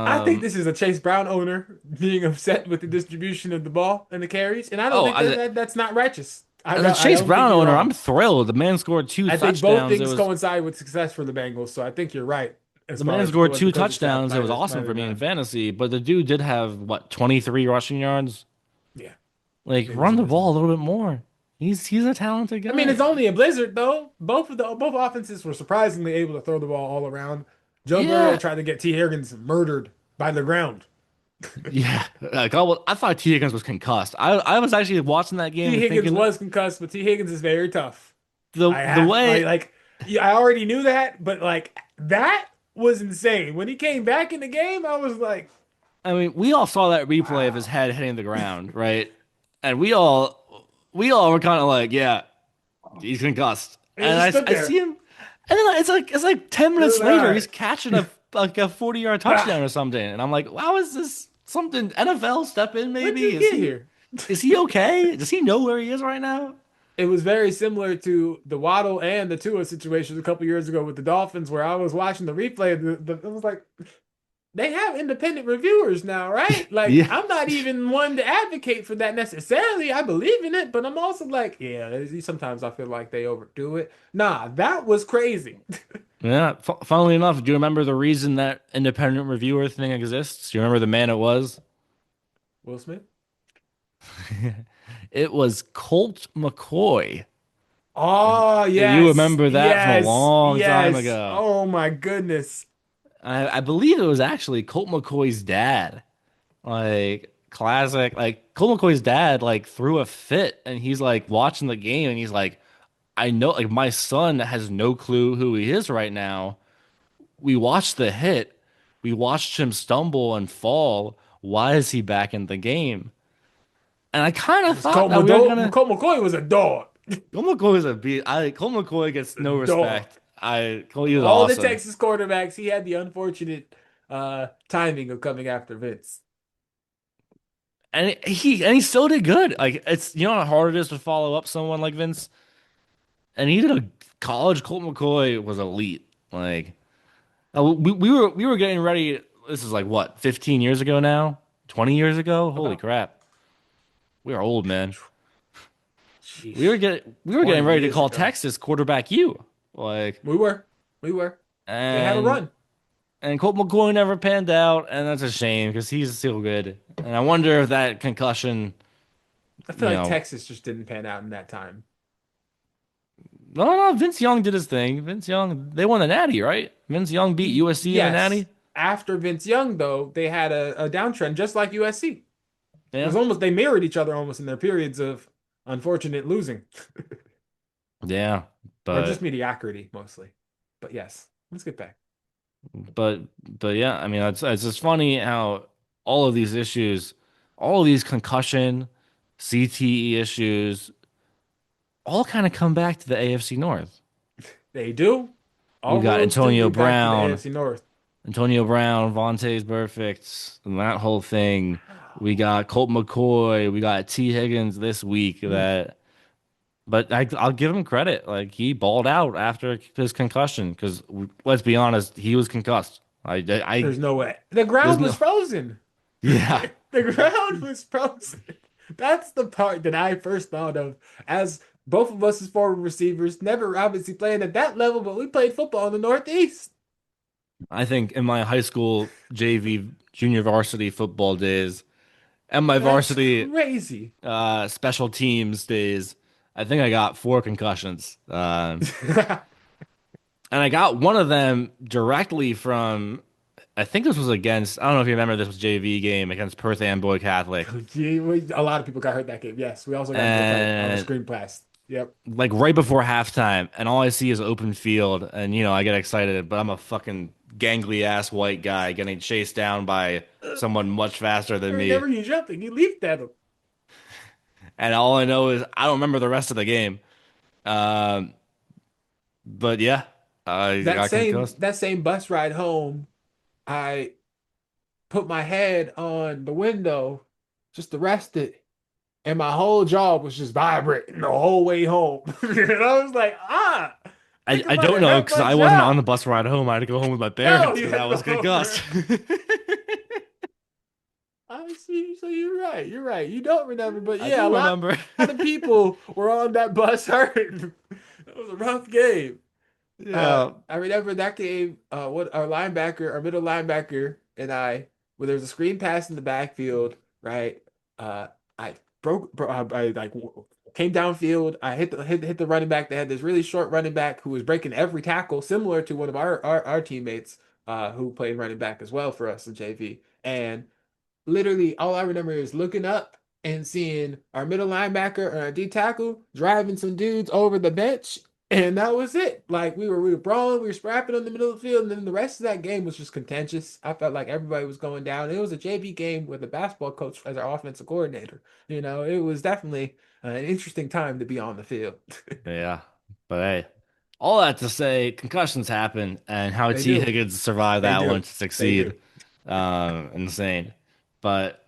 I think Um, this is a Chase Brown owner being upset with the distribution of the ball and the carries, and I don't oh, think that's not righteous. I as a don't I Chase don't think Brown you're owner, wrong. I'm thrilled. The man scored two I think both touchdowns. It things was coincide with success for the Bengals, so I think you're right as The far man as it scored was two the coaching staff touchdowns. It was might awesome for have me in not. fantasy, but the dude did have what 23 rushing yards. Yeah, Like it was run the ball abysmal. a little bit more. He's a talented I mean, it's guy. only a blizzard though. Both offenses were surprisingly able to throw the ball all around. Joe Burrow Yeah, tried to get T. Higgins murdered by the ground. yeah. Like I thought T Higgins was concussed. I was actually watching that game T. and Higgins thinking was concussed, but T. Higgins is very tough. the I the have way like Yeah, I already knew that, but like that was insane. When he came back in the game, I was like, I mean, we all saw that replay of his wow. head hitting the ground, right? And we all were kind of like, yeah, he's concussed. And he And just stood I there. see him, and then it's like 10 It was minutes like, all later, he's right. catching a 40-yard touchdown or something. And I'm like, wow, is this something NFL step in When did maybe? you get here? Is he okay? Does he know where he is right now? It was very similar to the Waddle and the Tua situations a couple years ago with the Dolphins, where I was watching the replay. It was like they have independent reviewers now, right? Like Yeah. I'm not even one to advocate for that necessarily. I believe in it, but I'm also like, yeah, sometimes I feel like they overdo it. Nah, that was crazy. Yeah. Funnily enough, do you remember the reason that independent reviewer thing exists? Do you remember the man it was? Will Smith? It was Colt McCoy. Oh, If you yes, remember that from a yes, long time yes. ago. Oh my goodness. I believe it was actually Colt McCoy's dad. Like classic, like Colt McCoy's dad like threw a fit and he's like watching the game and he's like, I know like my son has no clue who he is right now. We watched the hit. We watched him stumble and fall. Why is he back in the game? And I kind of Because thought that we were gonna. Colt McCoy was a dog. Colt McCoy is a beat. Colt McCoy gets A no dog. respect. He was All the awesome. Texas quarterbacks, he had the unfortunate timing of coming after Vince. And he still did good. Like it's how hard it is to follow up someone like Vince. And even a college Colt McCoy was elite. Like we were getting ready. This is like what, 15 years ago now? 20 years ago? Holy About crap. We are old, man. We were sheesh, getting we were getting 20 ready to years call ago. Texas quarterback you. Like We were. We were. They had a and run. and Colt McCoy never panned out, and that's a shame because he's still good. And I wonder if that concussion, I feel you like know, Texas just didn't pan out in that time. no, Vince Young did his thing. Vince Young, they won the Natty, right? Vince Young beat USC in the Yes. Natty. After Vince Young, though, they had a downtrend just like USC. It Yeah, was almost they mirrored each other almost in their periods of unfortunate losing yeah, or just but mediocrity mostly. But yes, let's get back. but but yeah, I mean, it's just funny how all of these issues, all of these concussion, CTE issues, all kind of come back to the AFC North. They do. We All got roads do Antonio lead back to the Brown. AFC North. Antonio Brown, Vontae's perfect, and that whole thing. We got Colt McCoy. We got T. Higgins this week. Mm, But I'll give him credit. Like he balled out after his concussion. Because let's be honest, he was concussed. there's no way. The There's ground was no. frozen. Yeah, The ground was frozen. That's the part that I first thought of as both of us as forward receivers, never obviously playing at that level, but we played football in the Northeast. I think in my high school JV junior varsity football days and my That's varsity crazy. special teams days, I think I got four concussions. And I got one of them directly from, I think this was against, I don't know if you remember, this was JV game against Perth Amboy Catholic. A lot of people got hurt that game. Yes, we also got into a fight on a And screen pass. Yep. like right before halftime, and all I see is open field. And, I get excited, but I'm a fucking gangly ass white guy getting chased down by someone much faster I than me. remember you jumping. You leaped at him. And all I know is I don't remember the rest of the game. Um, but yeah, I got concussed. That same bus ride home, I put my head on the window just to rest it, and my whole jaw was just vibrating the whole way home. And I was like, I I, think I'm I about don't to know hurt because my I wasn't on jaw. the bus ride home. I had to go home with my No, parents you because had I to was go over. concussed. I see. So you're right. You're right. You don't remember, but I yeah, do remember. a lot of people were on that bus hurt. It was a rough game. Yeah. I remember that game. What our middle linebacker, and where there was a screen pass in the backfield, right? Uh, I I like came downfield. I hit the running back. They had this really short running back who was breaking every tackle, similar to one of our teammates, who played running back as well for us in JV. And literally, all I remember is looking up and seeing our middle linebacker or our D tackle driving some dudes over the bench. And that was it. Like we were brawling, we were scrapping in the middle of the field, and then the rest of that game was just contentious. I felt like everybody was going down. It was a JV game with a basketball coach as our offensive coordinator. It was definitely an interesting time to be on the field. Yeah, but hey, all that to say, concussions happen, and how They T do. Higgins survived They that one do. to They succeed, do. insane. But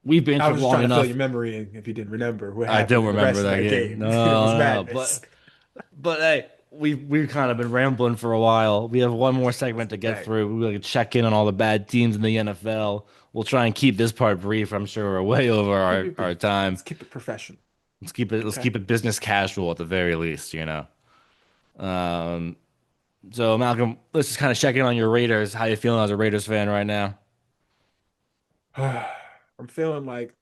we've been I for was just long trying to fill enough. your memory in if you didn't remember what I happened don't in the remember rest of that that game. game. No, It was no, no, no. madness. But hey, we've kind of been rambling for a while. We have one more segment to get Hey, through. We're gonna check in on all the bad teams in the NFL. We'll try and keep this part brief. I'm sure we're way over keep it our brief. time. Let's keep it professional. Let's Okay. keep it business casual at the very least, you know. Um, so Malcolm, let's just kind of check in on your Raiders. How you feeling as a Raiders fan right now? I'm feeling like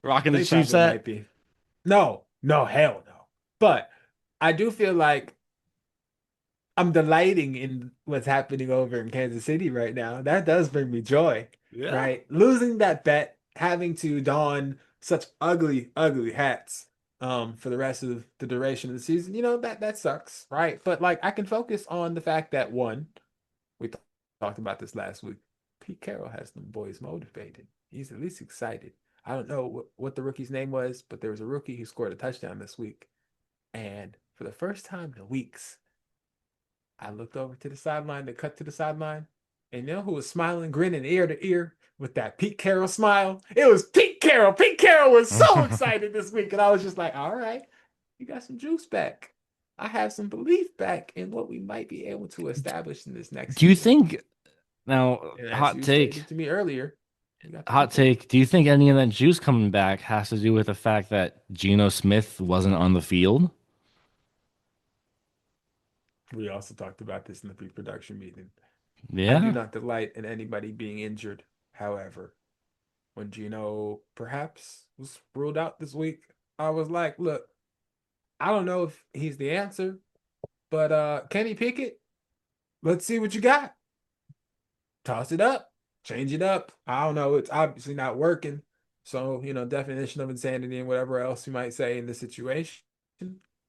Rocking the they Chiefs probably hat? might be. No, no, hell no. But I do feel like I'm delighting in what's happening over in Kansas City right now. That does bring me joy, Yeah. right? Losing that bet, having to don such ugly, ugly hats for the rest of the duration of the season, that sucks, right? But like I can focus on the fact that one, we talked about this last week. Pete Carroll has them boys motivated. He's at least excited. I don't know what the rookie's name was, but there was a rookie who scored a touchdown this week. And for the first time in weeks, I looked over to the sideline, to cut to the sideline, and you know who was smiling, grinning ear to ear with that Pete Carroll smile? It was Pete Carroll. Pete Carroll was so excited this week, and I was just like, all right, you got some juice back. I have some belief back in what we might be able to establish in this next Do you season. think now, And as you stated to me earlier, we got the hot people. take, do you think any of that juice coming back has to do with the fact that Geno Smith wasn't on the field? We also talked about this in the pre-production meeting. I do Yeah. not delight in anybody being injured. However, when Gino perhaps was ruled out this week, I was like, look, I don't know if he's the answer, but Kenny Pickett, let's see what you got. Toss it up, change it up. I don't know. It's obviously not working. So, definition of insanity and whatever else you might say in this situation.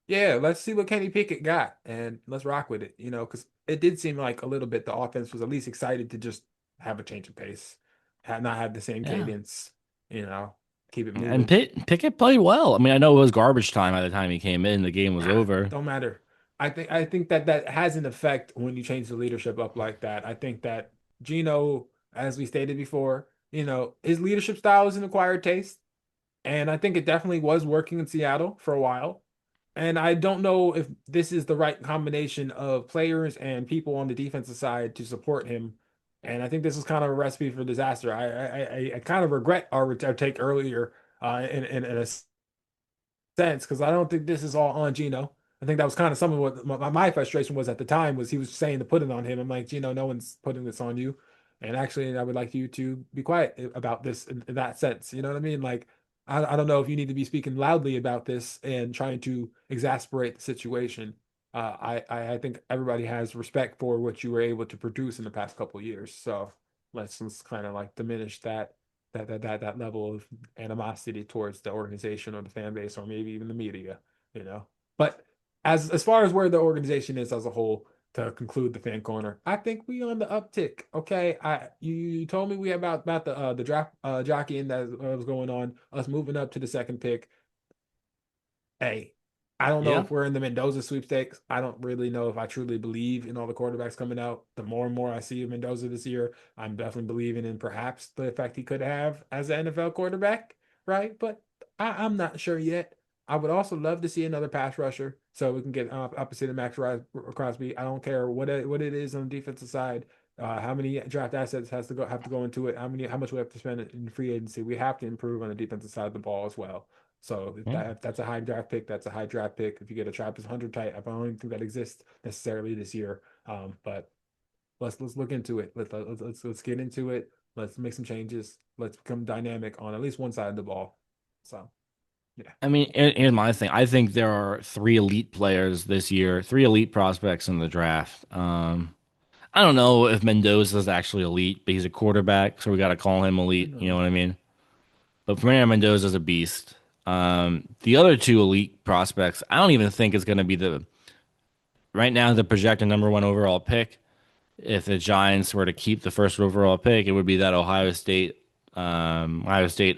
Yeah, let's see what Kenny Pickett got and let's rock with it, because it did seem like a little bit the offense was at least excited to just have a change of pace, not have the same Yeah. cadence, you know, keep it And moving. Pickett played well. I mean, I know it was garbage time by the time he came in. The game was Nah, over. don't matter. I think that has an effect when you change the leadership up like that. I think that Gino, as we stated before, his leadership style is an acquired taste, and I think it definitely was working in Seattle for a while. And I don't know if this is the right combination of players and people on the defensive side to support him. And I think this is kind of a recipe for disaster. I kind of regret our take earlier in a sense because I don't think this is all on Gino. I think that was kind of some of what my frustration was at the time was he was saying to put it on him. I'm like, Gino, no one's putting this on you. And actually, I would like you to be quiet about this in that sense. You know what I mean? Like, I don't know if you need to be speaking loudly about this and trying to exasperate the situation. I think everybody has respect for what you were able to produce in the past couple of years. So let's kind of like diminish that level of animosity towards the organization or the fan base or maybe even the media. But as far as where the organization is as a whole, to conclude the fan corner, I think we on the uptick. Okay, you told me we about the draft jockeying that was going on, us moving up to the second pick. Hey, I don't know Yeah. if we're in the Mendoza sweepstakes. I don't really know if I truly believe in all the quarterbacks coming out. The more and more I see of Mendoza this year, I'm definitely believing in perhaps the effect he could have as an NFL quarterback, right? But I'm not sure yet. I would also love to see another pass rusher so we can get opposite of Crosby. I don't care what it is on the defensive side. How many draft assets have to go into it? How much we have to spend in free agency? We have to improve on the defensive side of the ball as well. So Yeah. if that's a high draft pick, that's a high draft pick. If you get a Travis Hunter type, I don't even think that exists necessarily this year. But let's look into it. Let's get into it. Let's make some changes. Let's become dynamic on at least one side of the ball. So yeah, I mean, here's my thing. I think there are three elite players this year, three elite prospects in the draft. I don't know if Mendoza's actually elite, but he's a quarterback, so we got to call him I elite. You know know. what I mean? But Fernando Mendoza's a beast. The other two elite prospects, I don't even think is going to be the right now the projected number one overall pick. If the Giants were to keep the first overall pick, it would be that Ohio State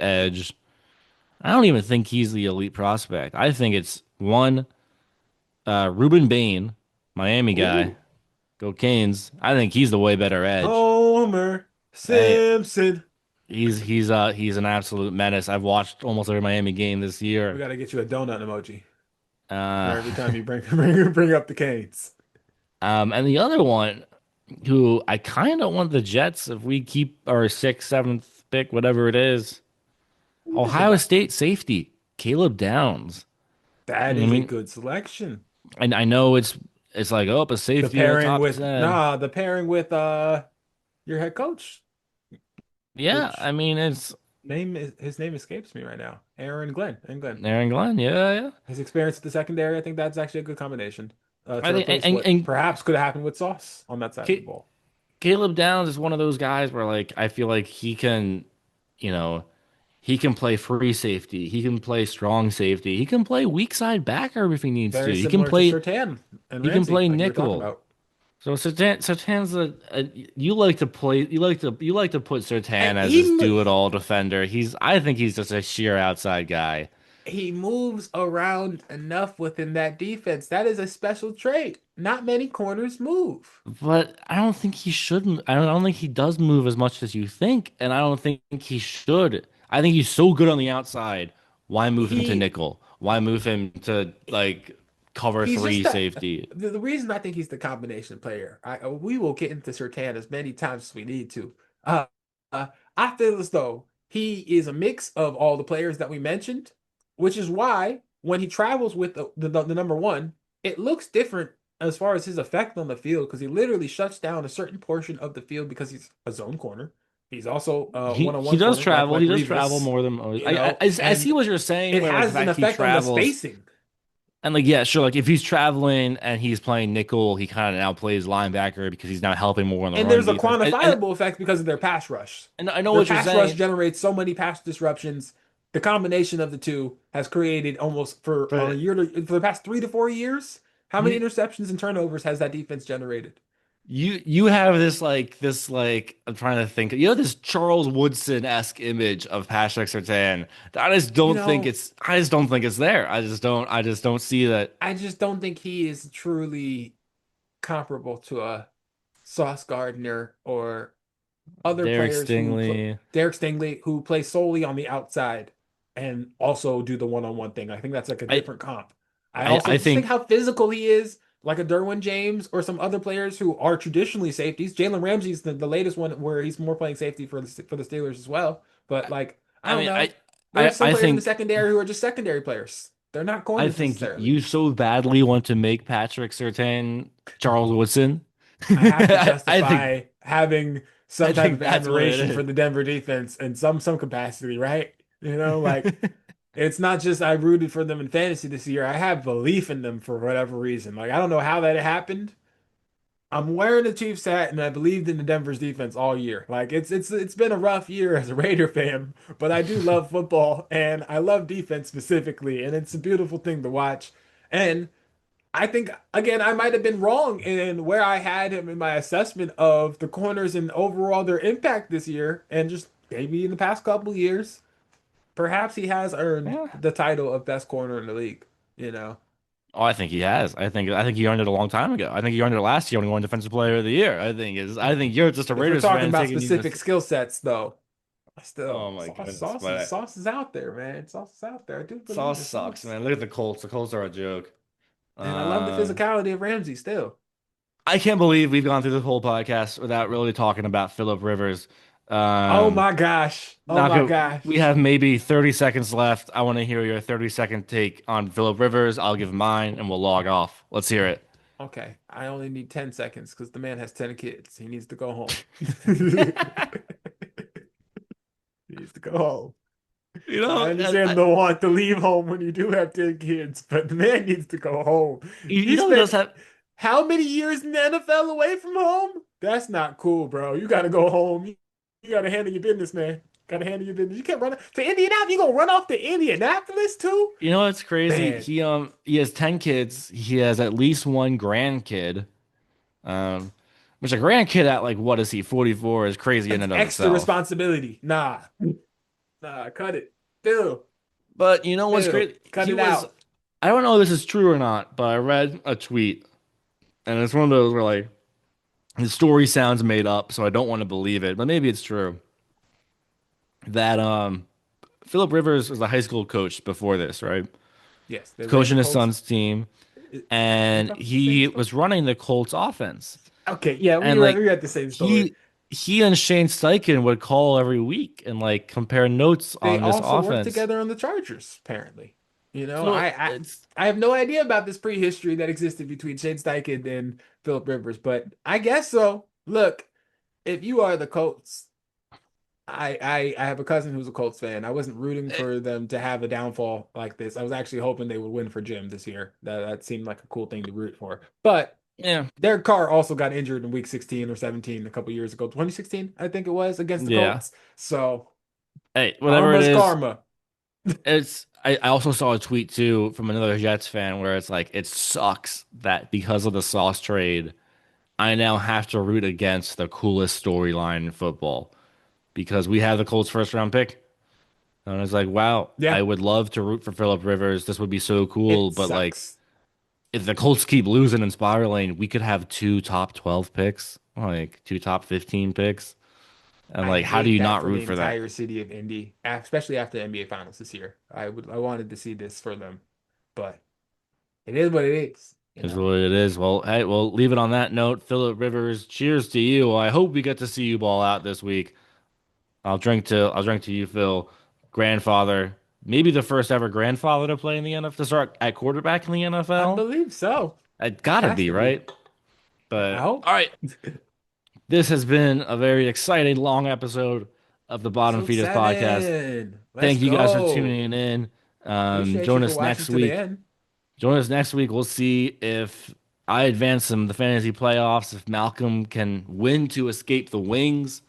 edge. I don't even think he's the elite prospect. I think it's one, Ruben Bain, Miami guy. Ooh. Go Canes. I think he's the way better edge. Homer Hey, Simpson. he's an absolute menace. I've watched almost every Miami game this We year. got to get you a donut emoji for Uh, every time you bring up the Canes. and the other one, who I kind of want the Jets if we keep our sixth, seventh pick, whatever it is. Who you thinking Ohio about? State safety, Caleb Downs. I That is a mean, good selection. and I know it's like, oh, a The safety in the pairing top with 10. the pairing with your head coach, Yeah, which I mean it's his name escapes me right now. Aaron Glenn. Aaron Glenn. Yeah, yeah. His experience at the secondary, I think that's actually a good combination I to think replace what perhaps could have happened with Sauce on that side of the Ca- ball. Caleb Downs is one of those guys where like I feel like he can, you know, he can play free safety, he can play strong safety, he can play weak side backer if he needs to. Very similar to Surtain and He can Ramsey, play like you were talking nickel. about. So Sertan's you like to play you like to put Sertan And as this do it all defender. I think he's just a sheer outside guy. he moves around enough within that defense. That is a special trait. Not many corners move. But I don't think he shouldn't. I don't think he does move as much as you think, and I don't think he should. I think he's so good on the outside. Why move him to He nickel? Why move him to like cover he's three just that. safety? The reason I think he's the combination player. We will get into Sertan as many times as we need to. Uh, uh, I feel as though he is a mix of all the players that we mentioned, which is why when he travels with the number one, it looks different as far as his effect on the field because he literally shuts down a certain portion of the field because he's a zone corner. He's also a He one-on-one does corner travel. He does travel Revis, more than most. I see and what you're saying, it where like the has an fact he effect on the travels. spacing. And like, yeah, sure. Like if he's traveling and he's playing nickel, he kind of now plays linebacker because he's now helping more on the And run there's a defense. quantifiable effect because of their pass rush. And I know Their what you're pass rush saying, generates so many pass disruptions. The combination of the two has created almost for on a but year for the past 3 to 4 years. How many you interceptions and turnovers has that defense generated? you have this like I'm trying to think. You know this Charles Woodson-esque image of Patrick Surtain. You know, I just don't think it's there. I just don't see that. I just don't think he is truly comparable to a Sauce Gardner or other Derek players who play Stingley. Derek Stingley who play solely on the outside and also do the one-on-one thing. I think that's like a I different comp. I also I just think think how physical he is, like a Derwin James or some other players who are traditionally safeties. Jalen Ramsey's the latest one where he's more playing safety for the Steelers as well. But like, I I don't mean know. There's some I players in the think secondary who are just secondary players. They're not I corners think necessarily. you so badly want to make Patrick Surtain Charles Woodson. I have to I think justify having I some type think of that's what it admiration is. for the Denver defense in some capacity, right? Like it's not just I rooted for them in fantasy this year. I have belief in them for whatever reason. Like I don't know how that happened. I'm wearing the Chiefs hat and I believed in the Denver's defense all year. Like it's been a rough year as a Raider fan, but I do love football and I love defense specifically, and it's a beautiful thing to watch. And I think again, I might have been wrong in where I had him in my assessment of the corners and overall their impact this year, and just maybe in the past couple years, perhaps he has earned Yeah. the title of best corner in the league. You know, Oh, I think he has. I think he earned it a long time ago. I think he earned it last year when he won Defensive Player of the Year. I think you're just a if we're Raiders talking fan about taking you specific just skill sets, though, oh still my goodness. But Sauce is out there, man. Sauce is out there. I do believe Sauce in sucks, Sauce, man. Look at the Colts. The Colts are a joke. and I love the Um, physicality of Ramsey still. I can't believe we've gone through this whole podcast without really talking about Philip Rivers. Oh Um, my gosh! Oh Now my we gosh! have maybe 30 seconds left. I want to hear your 30-second take on Philip Rivers. I'll give mine and we'll log off. Let's hear it. Okay, I only need 10 seconds because the man has 10 kids. He needs to go home. He needs to go home. You I know, understand the want to leave home when you do have 10 kids, but the man needs to go home. you He know, he spent does have. how many years in the NFL away from home? That's not cool, bro. You got to go home. You got to handle your business, man. Gotta handle your business. You can't run to Indianapolis. You gonna run off to Indianapolis too? You know what's crazy? Man, He has 10 kids. He has at least one grandkid. Um, which a grandkid at like what is he, 44 is crazy in that's and of extra itself. responsibility. Nah, cut it. Phil, But you know what's Phil, great? cut it out. I don't know if this is true or not, but I read a tweet and it's one of those where like the story sounds made up, so I don't want to believe it, but maybe it's true. That Philip Rivers was a high school coach before this, right? Yes, they ran the Coaching his Colts. son's team, Are we and talking about the same he story? was running the Colts offense. Okay, yeah, And like we had the same story. he and Shane Steichen would call every week and like compare notes They on this also worked offense. together on the Chargers, apparently. You know, So I I, it's I have no idea about this prehistory that existed between Shane Steichen and Philip Rivers, but I guess so. Look, if you are the Colts, I have a cousin who's a Colts fan. I wasn't rooting it, for them to have a downfall like this. I was actually hoping they would win for Jim this year. That seemed like a cool thing to root for. But yeah, Derek Carr also got injured in week 16 or 17 a couple years ago. 2016, I think it was, against the yeah. Colts. So Hey, whatever it karma's is, karma. I also saw a tweet too from another Jets fan where it's like it sucks that because of the Sauce trade, I now have to root against the coolest storyline in football because we have the Colts first round pick. And I was like, wow, I Yeah, would love to root for Philip Rivers. This would be so cool. it But like, sucks. if the Colts keep losing and spiraling, we could have two top 12 picks, like two top 15 picks. And I like, how do hate you that not for root the for that? entire city of Indy, especially after the NBA Finals this year. I wanted to see this for them, but it is what it is, you Is know. what it is. Well, hey, we'll leave it on that note. Philip Rivers, cheers to you. I hope we get to see you ball out this week. I'll drink to you, Phil. Grandfather, maybe the first ever grandfather to play in the NFL, to start at quarterback in the I NFL. believe so. It It gotta has be, to be. right? I But hope. all right, this has been a very exciting long episode of the Bottom Episode Feeders podcast. 7. Let's Thank you guys for go. tuning in. Appreciate you Join for us watching next to the week. end. Join us next week. We'll see if I advance in the fantasy playoffs, if Malcolm can win to escape the wings.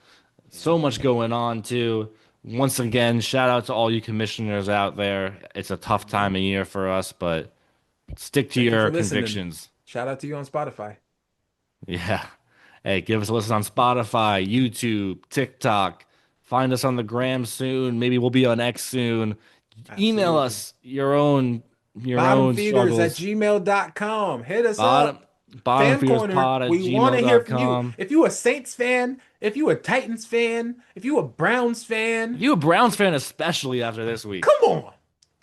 So much going on, too. Once again, shout out to all you commissioners out there. It's a tough Yeah. time of year for us, but stick to Thank you your for listening. convictions. Shout out to you on Spotify. Yeah. Hey, give us a listen on Spotify, YouTube, TikTok. Find us on the gram soon. Maybe we'll be on X soon. Email Absolutely. us your own Bottomfeeders at struggles. gmail.com. Hit us Bottom up. Fan Corner, bottomfeederspod at we want to hear from you. gmail.com. If you a Saints fan, if you a Titans fan, if you a Browns If fan, you a Browns fan, especially after this week. come on.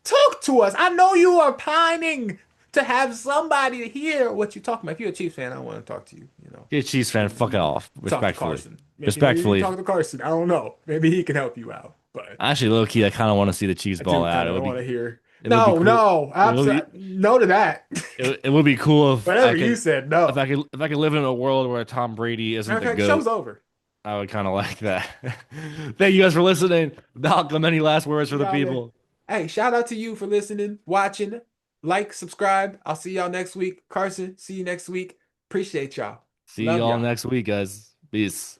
Talk to us. I know you are pining to have somebody to hear what you're talking about. If you're a Chiefs fan, I don't want to talk to you, you know. You're a Chiefs fan, fuck it off. Talk to Respectfully. Carson. Maybe you Respectfully. talk to Carson. I don't know. Maybe he can help you out. But Actually, low key, I kind of want to see the Chiefs I ball do out. kind of want to hear. It would be cool. No, It would be absolutely no to that. it would be cool if Whatever you said, no. if I could live in a world where Tom Brady isn't Matter of the fact, show's GOAT. over. I would kind of like that. Thank you guys for listening. Malcolm, any last words for You the got it. people? Hey, shout out to you for listening, watching, like, subscribe. I'll see y'all next week. Carson, see you next week. Appreciate y'all. See Love y'all y'all. next week, guys. Peace.